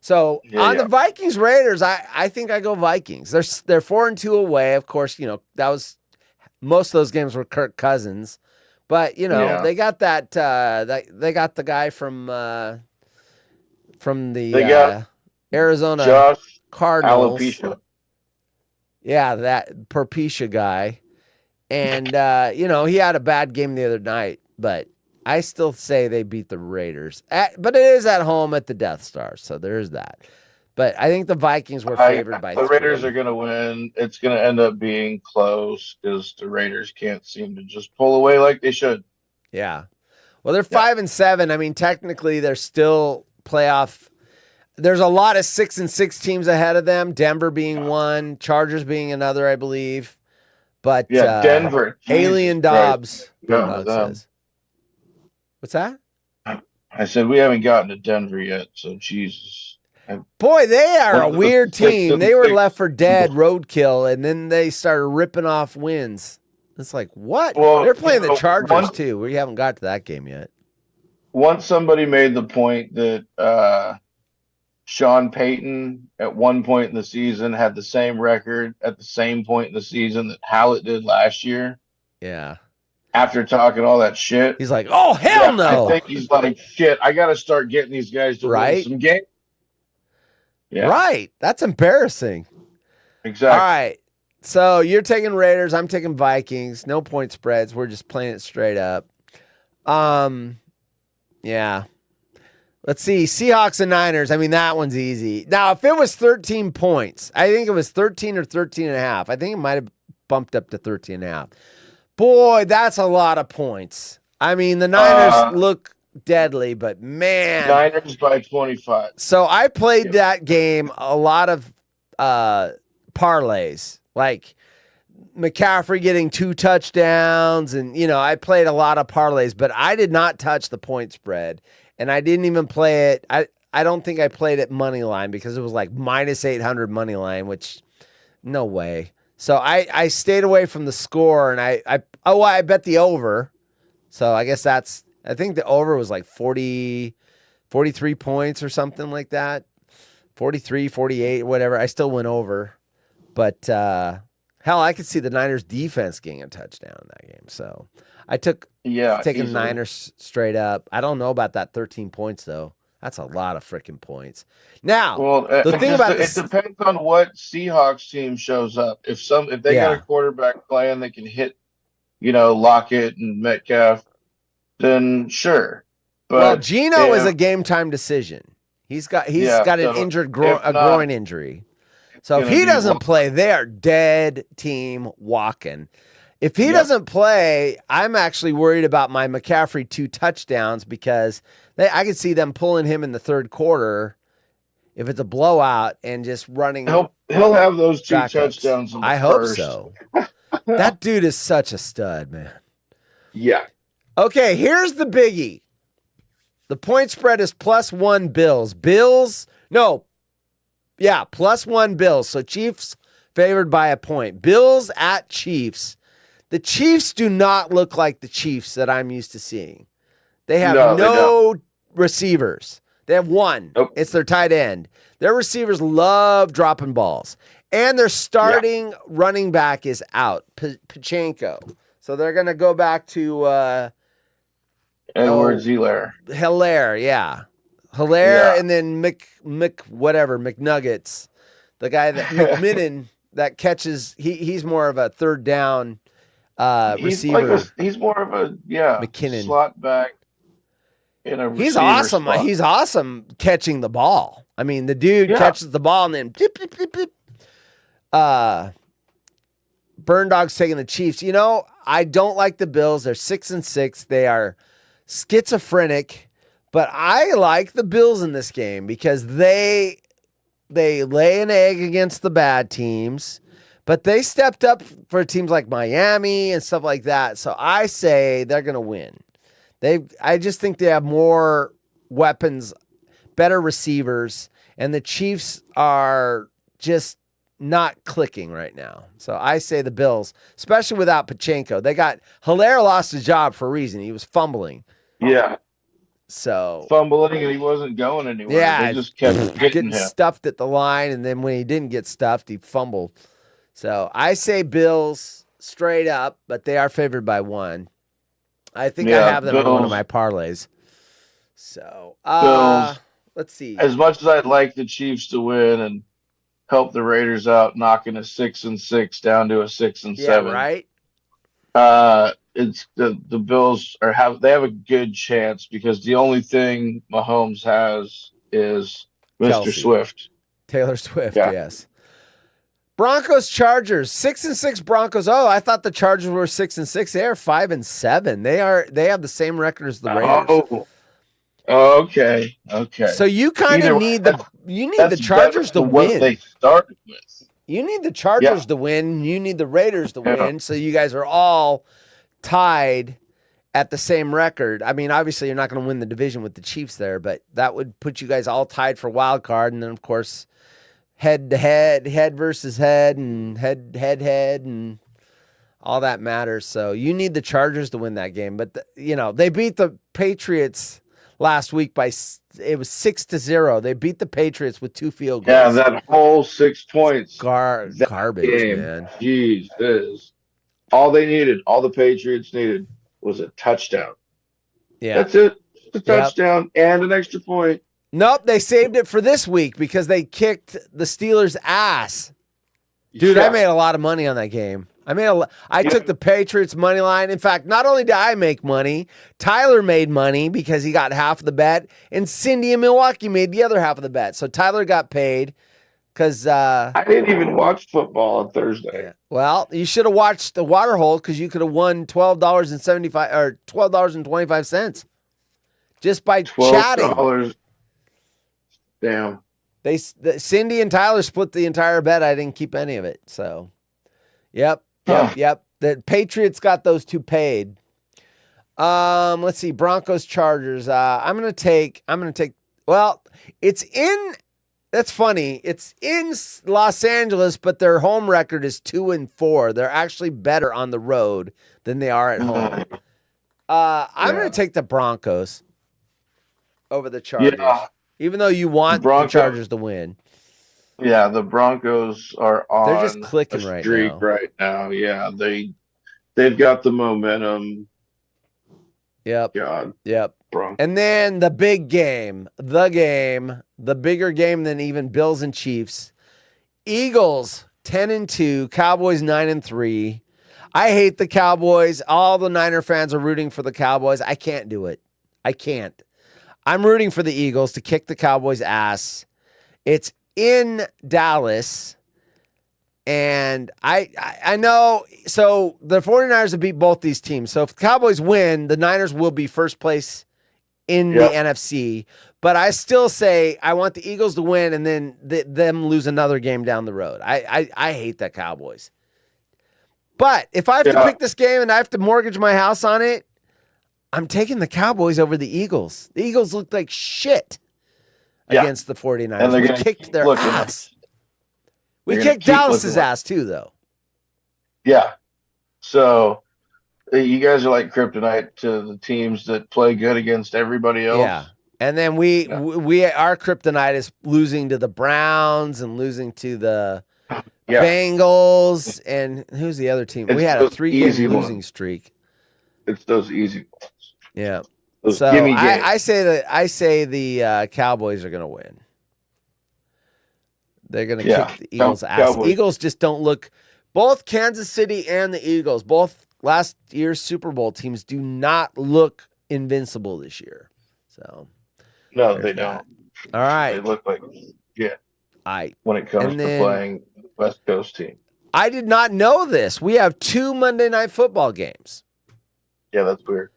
So the Vikings Raiders, I think I go Vikings. They're 4-2 away. Of course, that was most of those games were Kirk Cousins. But they got that. They got the guy from the Arizona Josh Cardinals. Alopecia. Yeah, that Perpetia guy, and he had a bad game the other night. But I still say they beat the Raiders. But it is at home at the Death Star, so there's that. But I think the Vikings were favored by 3. The Raiders are going to win. It's going to end up being close because the Raiders can't seem to just pull away like they should. Yeah. Well, they're 5-7. I mean, technically, they're still playoff. There's a lot of 6-6 teams ahead of them. Denver being one, Chargers being another, I believe. But Denver. Alien Dobbs. Says. What's that? I said we haven't gotten to Denver yet, so Jesus. Boy, they are a weird team. They were left for dead, roadkill, and then they started ripping off wins. It's like, what? Well, they're playing the Chargers, too. We haven't got to that game yet. Once somebody made the point that Sean Payton, at one point in the season, had the same record at the same point in the season that Hallett did last year. Yeah. After talking all that shit. He's like, oh, hell no. I think he's like, shit, I got to start getting these guys to win some games. Yeah. Right. That's embarrassing. Exactly. All right. So you're taking Raiders. I'm taking Vikings. No point spreads. We're just playing it straight up. Yeah. Let's see. Seahawks and Niners. I mean, that one's easy. Now, if it was 13 points, I think it was 13 or 13.5. I think it might have bumped up to 13.5. Boy, that's a lot of points. I mean, the Niners look deadly, but man. Niners by 25. So I played that game a lot of parlays, like McCaffrey getting 2 touchdowns. And, I played a lot of parlays, but I did not touch the point spread. And I didn't even play it. I don't think I played it money line because it was like minus 800 money line, which no way. So I stayed away from the score, and I bet the over. So I guess I think the over was like 43 points or something like that. 43, 48, whatever. I still went over. But hell, I could see the Niners defense getting a touchdown in that game. So I took taking easily. Niners straight up. I don't know about that 13 points though. That's a lot of freaking points. Now, Well, the thing about it this, depends on what Seahawks team shows up. If they got a quarterback playing that can hit, Lockett and Metcalf, then sure. well, But Geno is a game time decision. He's got an so injured if not, groin injury. So if gonna he be doesn't walking. play, they are dead team walking. If he Yep. doesn't play, I'm actually worried about my McCaffrey 2 touchdowns because I could see them pulling him in the third quarter if it's a blowout and just running. He'll have those 2 backups. touchdowns in the I hope first. so. That dude is such a stud, man. Yeah. Okay, here's the biggie. The point spread is +1 Bills. +1 Bills. So Chiefs favored by a point. Bills at Chiefs. The Chiefs do not look like the Chiefs that I'm used to seeing. They have No, they no receivers. They have one. Nope. It's their tight end. Their receivers love dropping balls. And their starting running back is out, Pachenko. So they're going to go back to Edwards-Helaire. Hilaire, yeah. Hilaire and then McNuggets. The guy that McMinnon that catches, he's more of a third down receiver. He's more of a McKinnon. slot back in a He's receiver awesome. spot. He's awesome catching the ball. I mean, the dude catches the ball and then beep, beep, beep, beep. Burn Dog's taking the Chiefs. I don't like the Bills. They're 6-6. They are schizophrenic, but I like the Bills in this game because they lay an egg against the bad teams, but they stepped up for teams like Miami and stuff like that. So I say they're going to win. I just think they have more weapons, better receivers, and the Chiefs are just not clicking right now. So I say the Bills, especially without Pachenko. Hilaire lost his job for a reason. He was fumbling. Yeah. So Fumbling and he wasn't going anywhere. Yeah, They just kept getting getting him. stuffed at the line, and then when he didn't get stuffed, he fumbled. So I say Bills straight up, but they are favored by 1. I think I have them in one of Bills. my parlays. So Bills. let's see. As much as I'd like the Chiefs to win and help the Raiders out, knocking a 6-6 down to a 6-7. Yeah, right. It's the Bills have a good chance because the only thing Mahomes has is Mr. Kelsey. Swift. Taylor Swift, Yeah. yes. Broncos, Chargers, 6-6 Broncos. Oh, I thought the Chargers were 6-6. They are 5-7. They have the same record as the Raiders. Oh, okay. So you kind Either of way, need the Chargers to what win. they started with. You need the Chargers to win. You need the Raiders to Yeah. win. So you guys are all tied at the same record. I mean, obviously you're not going to win the division with the Chiefs there, but that would put you guys all tied for wild card. And then of course, head to head, head versus head, and head, and all that matters. So you need the Chargers to win that game. But they beat the Patriots last week it was 6-0. They beat the Patriots with 2 field goals. Yeah, that whole 6 points. Garbage, game, man. Jeez, all they needed, all the Patriots needed was a touchdown. Yeah. That's it. A touchdown and an extra point. Nope, they saved it for this week because they kicked the Steelers' ass. Dude, I made a lot of money on that game. I took the Patriots money line. In fact, not only did I make money, Tyler made money because he got half of the bet, and Cindy in Milwaukee made the other half of the bet. So Tyler got paid because I didn't even watch football on Thursday. Yeah. Well, you should have watched the water hole because you could have won $12.75 or $12.25 just by chatting. $12. Damn. Cindy and Tyler split the entire bet. I didn't keep any of it. So, yep. The Patriots got those 2 paid. Let's see. Broncos, Chargers. I'm gonna take. Well, that's funny. It's in Los Angeles, but their home record is 2-4. They're actually better on the road than they are at home. I'm gonna take the Broncos over the Chargers. Yeah. Even though you want the Chargers to win. Yeah, the Broncos are They're just on a clicking right streak now. right now. Yeah, they've got the momentum. Yep. God, Yep. And Broncos. then the big game, the bigger game than even Bills and Chiefs. Eagles 10-2, Cowboys 9-3. I hate the Cowboys. All the Niner fans are rooting for the Cowboys. I can't do it. I can't. I'm rooting for the Eagles to kick the Cowboys' ass. It's in Dallas. And I know, so the 49ers have beat both these teams. So if the Cowboys win, the Niners will be first place in the Yep. NFC. But I still say I want the Eagles to win and then them lose another game down the road. I hate that Cowboys. But if I have to Yeah. pick this game and I have to mortgage my house on it, I'm taking the Cowboys over the Eagles. The Eagles looked like shit Yeah. against the 49ers. And they're We going to kicked keep their looking. ass. We They're gonna kicked keep Dallas's looking. ass too, though. Yeah. So you guys are like kryptonite to the teams that play good against everybody Yeah. else. And then Yeah. our kryptonite is losing to the Browns and losing to the Yeah. Bengals, and who's the other team? It's We had a those 3-game easy losing ones. streak. It's those easy ones. Yeah. Those So gimme games. I say the Cowboys are going to win. They're going to Yeah. kick the Eagles' ass. Cowboys. Eagles just don't look. Both Kansas City and the Eagles, both last year's Super Bowl teams, do not look invincible this year. So No, there's they that. don't. All right. They look like I when it comes And to then- playing the West Coast team. I did not know this. We have 2 Monday Night Football games. Yeah, that's weird.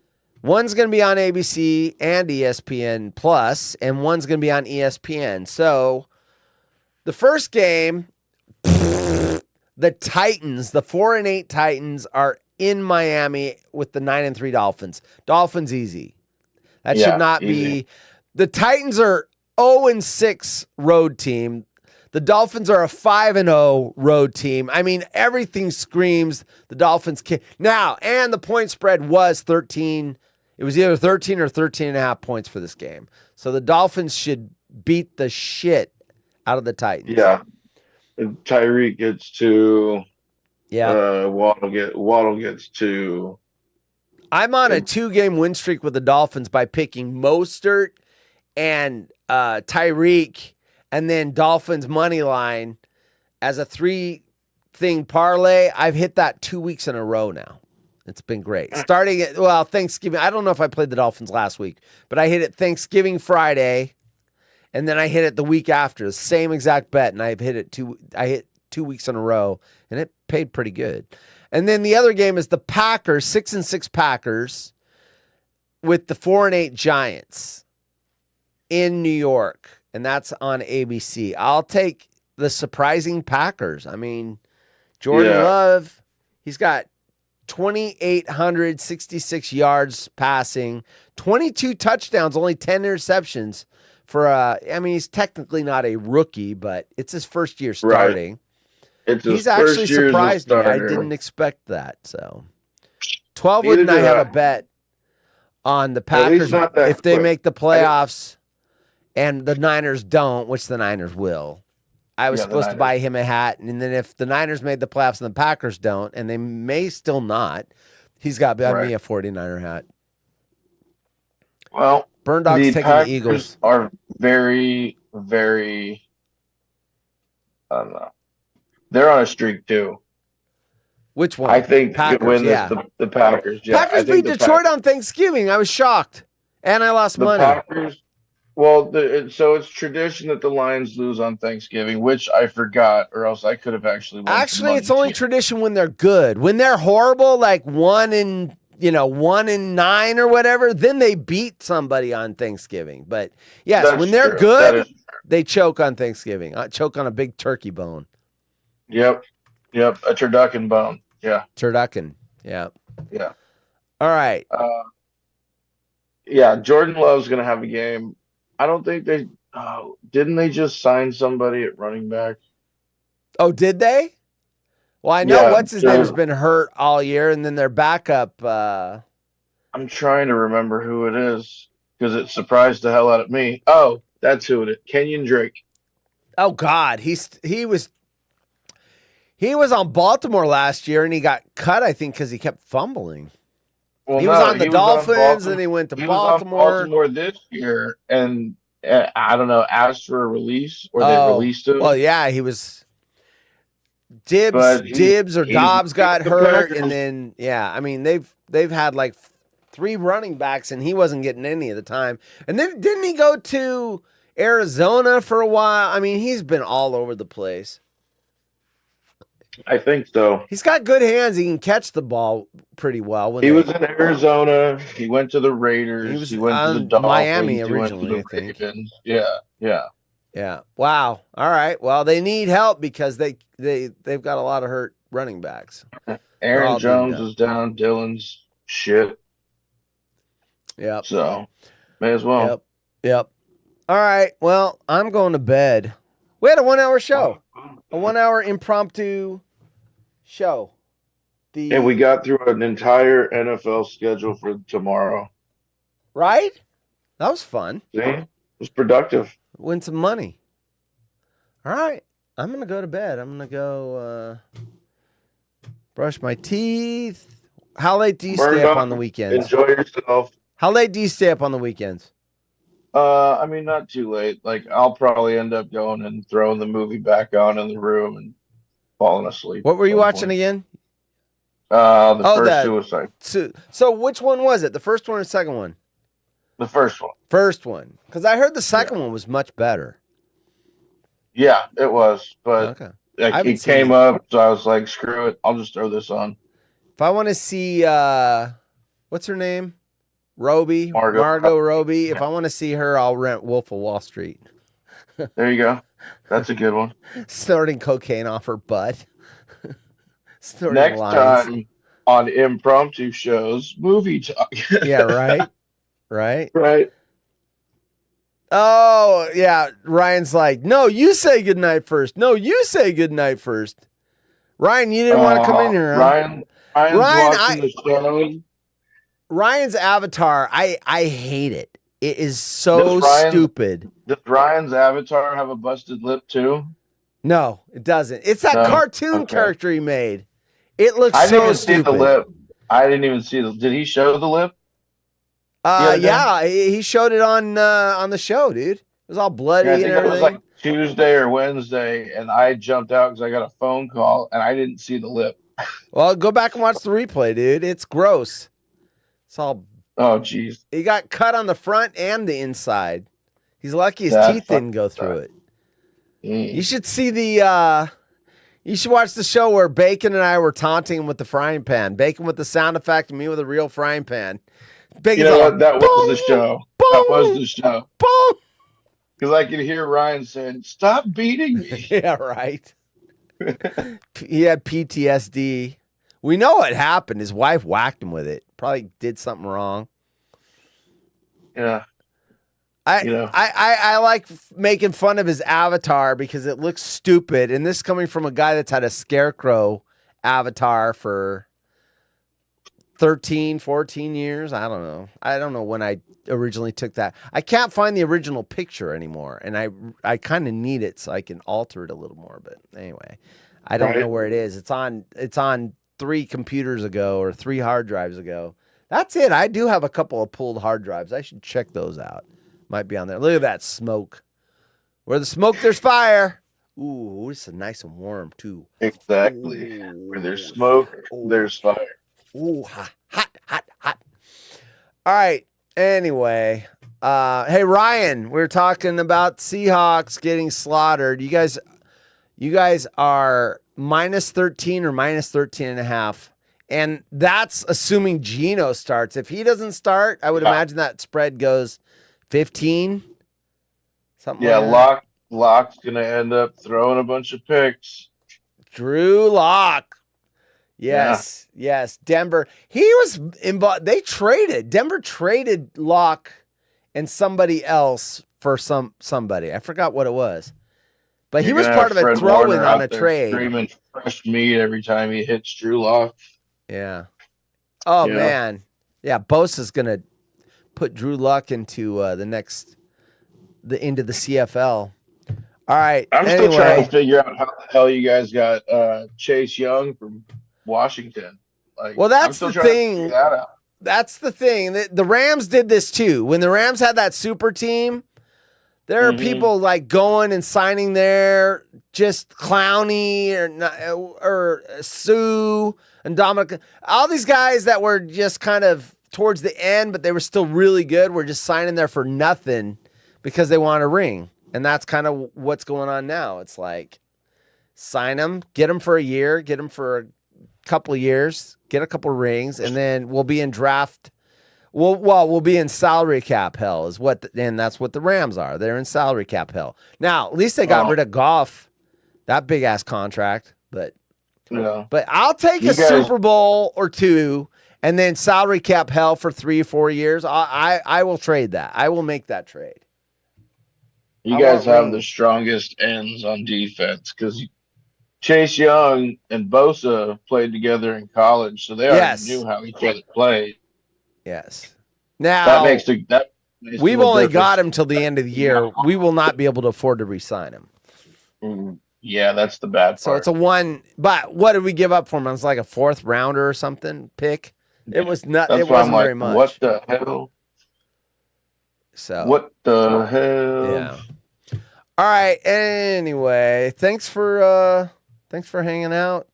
One's going to be on ABC and ESPN Plus, and one's going to be on ESPN. So the first game, the Titans, the 4-8 Titans, are in Miami with the 9-3 Dolphins. Dolphins easy. That Yeah, should not easy. be. The Titans are 0-6 road team. The Dolphins are a 5-0 road team. I mean, everything screams the Dolphins can. Now, and the point spread was 13. It was either 13 or 13 and a half points for this game. So the Dolphins should beat the shit out of the Titans. Yeah. And Tyreek gets to Yeah. Waddle gets to I'm on a 2-game win streak with the Dolphins by picking Mostert and Tyreek, and then Dolphins money line as a 3-thing parlay. I've hit that 2 weeks in a row now. It's been great. Starting at Thanksgiving. I don't know if I played the Dolphins last week, but I hit it Thanksgiving Friday, and then I hit it the week after. The same exact bet, and I hit 2 weeks in a row, and it paid pretty good. And then the other game is the Packers, 6-6 Packers, with the 4-8 Giants in New York, and that's on ABC. I'll take the surprising Packers. I mean, Jordan Yeah. Love, he's got 2,866 yards passing, 22 touchdowns, only 10 interceptions for he's technically not a rookie, but it's his first year starting. it's his He's actually first year as a surprised me. I starter. didn't expect that. So 12 Neither and I did have I. a bet on the At least Packers not that if they quick. make the playoffs and the Niners don't, which the Niners will. I was Yeah, the supposed to Niners. buy him a hat, and then if the Niners made the playoffs and the Packers don't, and they may still not, he's got to buy me Right. a 49er hat. Well, Burn Dog's the taking Packers the Eagles. are very, very. I don't know. They're on a streak too. Which one? I think Packers, to win yeah. this, the Packers. Yeah, I Packers think beat the Detroit on Thanksgiving. I was shocked, and I lost The money. Packers. Well, so it's tradition that the Lions lose on Thanksgiving, which I forgot, or else I could have actually won some Actually, money it's only too. tradition when they're good. When they're horrible, like 1-9 or whatever, then they beat somebody on Thanksgiving. But yes, That's when they're true. That good, is- they choke on Thanksgiving. Choke on a big turkey bone. Yep, a turducken bone. Yeah, Turducken. Yeah. yeah. All right. Yeah, Jordan Love's gonna have a game. I don't think they. Didn't they just sign somebody at running back? Oh, did they? Well, I know Yeah, what's his sure. name's been hurt all year, and then their backup. I'm trying to remember who it is because it surprised the hell out of me. Oh, that's who it is. Kenyon Drake. Oh God, he was on Baltimore last year, and he got cut. I think because he kept fumbling. Well, He was no, on the he was on Dolphins, and Baltimore. he went to He was on Baltimore. Baltimore this year, and I don't know, asked for a release or they Oh, released him. well, yeah, he was But Dibs or he's Dobbs with got the hurt, and Packers. then yeah, I mean they've had like 3 running backs, and he wasn't getting any of the time. And then didn't he go to Arizona for a while? I mean, he's been all over the place. I think so. He's got good hands. He can catch the ball pretty well. When He was in Arizona. He went to the he Raiders. was He went to the on Miami Dolphins. He went to originally, the I think. Ravens. Yeah, yeah. Yeah. Wow. All right. Well, they need help because they've got a lot of hurt running backs. They're Aaron all dinged Jones up. is down. Dylan's shit. Yep. So may as well. Yep. Yep. All right. Well, I'm going to bed. We had a 1-hour show, a 1-hour impromptu show. And we got through an entire NFL schedule for tomorrow. Right? That was fun. See? It was productive. Win some money. All right. I'm going to go to bed. I'm going to go brush my teeth. How late do you stay up on the weekends? Enjoy yourself. How late do you stay up on the weekends? I mean, not too late. Like, I'll probably end up going and throwing the movie back on in the room and falling asleep. What were you watching again? The first Suicide. So which one was it? The first one or the second one? The first one. First one. Because I heard the second one was much better. Yeah, it was. But okay. like, it came up, so I was like, screw it. I'll just throw this on. If I want to see, what's her name? Robbie? Margot Robbie. If I want to see her, I'll rent Wolf of Wall Street. There you go. That's a good one. Snorting cocaine off her butt. Next time on impromptu shows, movie talk. Yeah, right? Right? Right. Oh, yeah. Ryan's like, no, you say goodnight first. No, you say goodnight first. Ryan, you didn't want to come in here, huh? Ryan's avatar, I hate it. It is so stupid. Does Ryan's avatar have a busted lip too? No, it doesn't. It's that cartoon character he made. It looks so stupid. I didn't even see the lip. I didn't even see the. Did he show the lip? Yeah, he showed it on the show, dude. It was all bloody and everything. It was like Tuesday or Wednesday, and I jumped out because I got a phone call and I didn't see the lip. Well, go back and watch the replay, dude. It's gross. It's all. Oh, jeez. He got cut on the front and the inside. He's lucky his teeth didn't go through it. You should see the. You should watch the show where Bacon and I were taunting him with the frying pan. Bacon with the sound effect, and me with a real frying pan. Bacon's what? That was the show. That was the show. Boom. Because I could hear Ryan saying, "Stop beating me." Yeah, right. He had PTSD. We know what happened. His wife whacked him with it. Probably did something wrong. Yeah. I like making fun of his avatar because it looks stupid. And this coming from a guy that's had a scarecrow avatar for 13, 14 years. I don't know. I don't know when I originally took that. I can't find the original picture anymore. And I kind of need it so I can alter it a little more. But anyway, I don't know where it is. It's on 3 computers ago or 3 hard drives ago. That's it. I do have a couple of pulled hard drives. I should check those out. Might be on there. Look at that smoke. Where the smoke, there's fire. Ooh, it's nice and warm, too. Exactly. Ooh. Where there's smoke, there's fire. Ooh, hot. All right. Anyway, hey, Ryan, we were talking about Seahawks getting slaughtered. You guys are minus 13 or minus 13.5. And that's assuming Geno starts. If he doesn't start, I would imagine that spread goes 15. Something like that. Lock's going to end up throwing a bunch of picks. Drew Lock. Yes. Denver. He was involved. Denver traded Lock and somebody else for somebody. I forgot what it was. But he was part of a throw-in on a trade. Screaming fresh meat every time he hits Drew Lock. Yeah. Oh, man. Yeah, Bosa's going to put Drew Luck into into the CFL. All right. I'm still trying to Anyway, figure out how the hell you guys got Chase Young from Washington. Like, well, I'm that's still the trying to figure thing. that out. That's the thing. The Rams did this too. When the Rams had that super team, there are Hmm. people like going and signing there, just Clowney or Sue and Dominic. All these guys that were just kind of towards the end, but they were still really good, were just signing there for nothing because they want a ring. And that's kind of what's going on now. It's like sign them, get them for a year, get them for a couple of years, get a couple of rings, and then we'll be in draft. We'll be in salary cap hell, and that's what the Rams are. They're in salary cap hell. Now, at least they got rid of Goff, that big ass contract. But Yeah. I'll take You a guys- Super Bowl or two, and then salary cap hell for 3 or 4 years. I will trade that. I will make that trade. You I guys want have the rings. strongest ends on defense because Chase Young and Bosa played together in college, so they already Yes. knew how each other played. Yes. Now That makes we've the only difference. got him till the end of the year. We will not be able to afford to re-sign him. Yeah, that's the bad part. So it's a one. But what did we give up for him? It was like a 4th rounder or something pick. It was not. That's It why I'm wasn't like, very much. what the hell? So What the hell? yeah. All right. Anyway, thanks for hanging out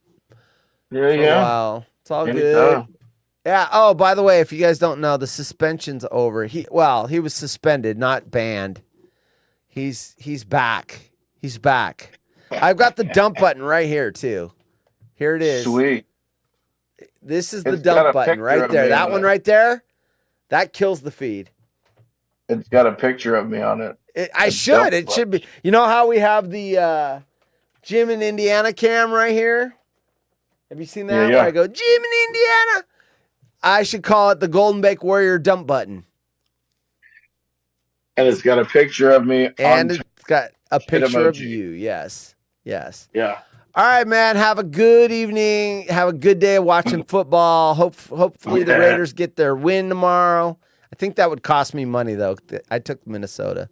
Yeah, for a yeah. while. It's all good. Anytime. Yeah. Oh, by the way, if you guys don't know, the suspension's over. He was suspended, not banned. He's back. He's back. I've got the dump button right here too. Here it is. Sweet. This is the It's got a dump button picture right of there. me That on one it. right there, that kills the feed. It's got a picture of me on it. I A should. dump It should be. You know how we have the Jim in Indiana cam right here? Have you seen that? Yeah, yeah. Where I go, Jim in Indiana. I should call it the Golden Bake Warrior dump button. And it's got a picture of me And on it's got a picture of emoji. you. Yes. Yes. Yeah. All right, man. Have a good evening. Have a good day of watching football. Hopefully the Yeah. Raiders get their win tomorrow. I think that would cost me money though. I took Minnesota,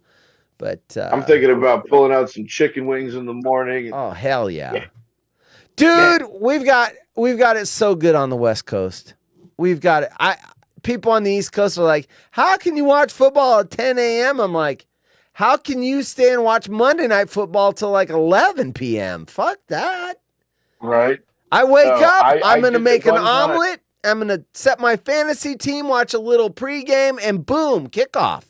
but I'm thinking about pulling out some chicken wings in the morning. oh hell yeah, dude! We've got it so good on the West Coast. We've got it. People on the East Coast are like, how can you watch football at 10 a.m.? I'm like, how can you stay and watch Monday Night Football till like 11 p.m.? Fuck that. Right? I wake up, I I'm going to did make it an one time. omelet. I'm going to set my fantasy team, watch a little pregame, and boom, kickoff.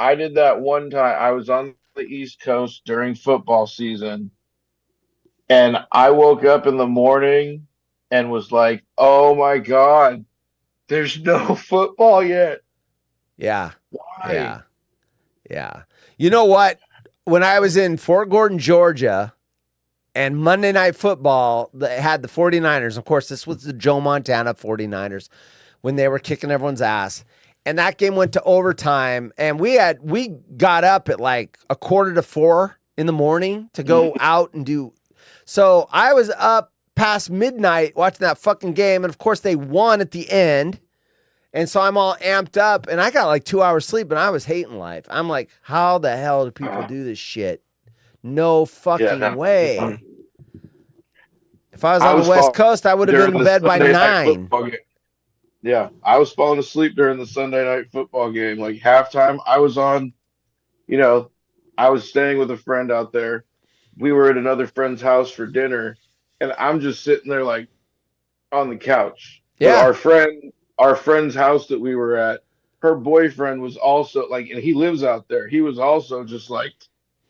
I did that one time. I was on the East Coast during football season, and I woke up in the morning and was like, "Oh my God, there's no football yet. Yeah, Why?" yeah, yeah. You know what? When I was in Fort Gordon, Georgia, and Monday Night Football, they had the 49ers. Of course, this was the Joe Montana 49ers when they were kicking everyone's ass. And that game went to overtime, and we got up at like 3:45 in the morning to go out and do. So I was up past midnight watching that fucking game, and of course they won at the end. And so I'm all amped up, and I got like 2 hours sleep, and I was hating life. I'm like, how the hell do people do this shit? No fucking way. If I was on the West Coast, I would have been in bed by 9. Yeah, I was falling asleep during the Sunday night football game. Like halftime, I was on, I was staying with a friend out there. We were at another friend's house for dinner, and I'm just sitting there like on the couch. Yeah. But our friend's house that we were at, her boyfriend was also like, and he lives out there. He was also just like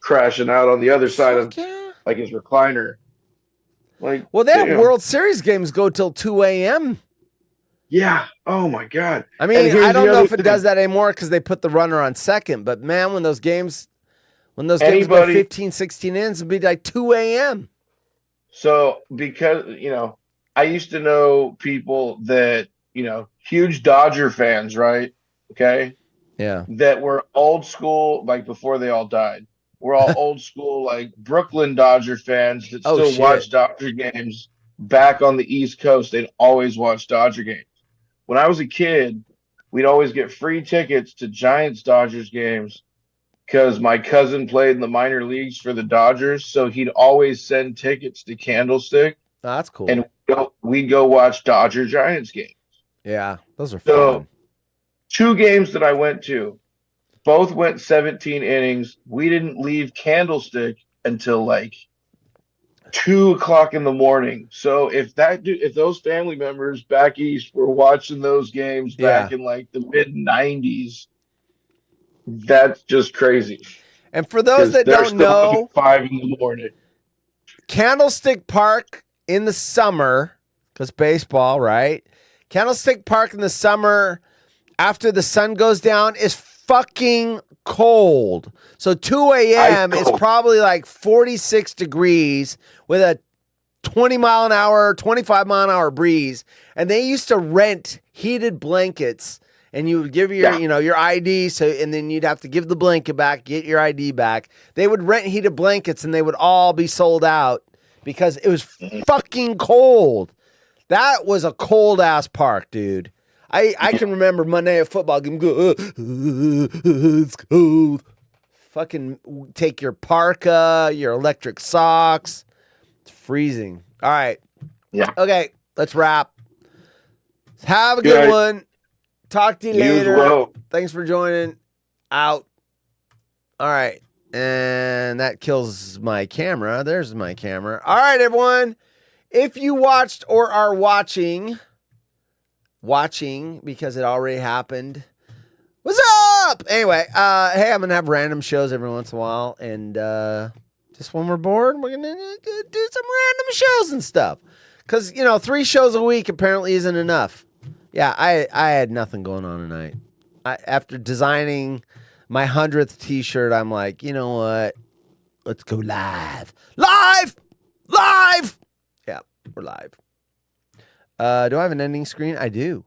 crashing out on the other side of like his recliner. Like, well, they have damn. World Series games go till 2 a.m. Yeah. Oh my God. I mean, here's I don't the know other if it thing. does that anymore because they put the runner on second. But man, when those games go Anybody- 15, 16 innings, it'd be like 2 a.m. So because, I used to know people that, huge Dodger fans, right? Okay. Yeah. That were old school, like before they all died. We're all old school, like Brooklyn Dodger fans that Oh, still shit. watch Dodger games back on the East Coast. They'd always watch Dodger games. When I was a kid, we'd always get free tickets to Giants Dodgers games because my cousin played in the minor leagues for the Dodgers, so he'd always send tickets to Candlestick, Oh, that's cool. and we'd go watch Dodger Giants games. Yeah, those are So fun. 2 games that I went to, both went 17 innings. We didn't leave Candlestick until like 2 o'clock in the morning. So if those family members back east were watching those games back Yeah. in like the mid 90s, that's just crazy. And for those that They're don't still up know, at 5 in the morning. Candlestick Park in the summer, because baseball, right? Candlestick Park in the summer after the sun goes down is fucking cold. So 2 a.m. is probably like 46 degrees with a 20 mile an hour, 25 mile an hour breeze. And they used to rent heated blankets, and you would give your ID, and then you'd have to give the blanket back, get your ID back. They would rent heated blankets, and they would all be sold out because it was fucking cold. That was a cold ass park, dude. I can remember Monday Night Football game. Go, it's cold. Fucking take your parka, your electric socks. It's freezing. All right. Yeah. Okay, let's wrap. Have a good one. Talk to you later. Well. Thanks for joining. Out. All right. And that kills my camera. There's my camera. All right, everyone. If you watched or are watching because it already happened, what's up? Anyway, hey, I'm going to have random shows every once in a while. And just when we're bored, we're going to do some random shows and stuff. Because, 3 shows a week apparently isn't enough. Yeah, I had nothing going on tonight. After designing my 100th t-shirt, I'm like, you know what? Let's go live. Live! Yeah, we're live. Do I have an ending screen? I do.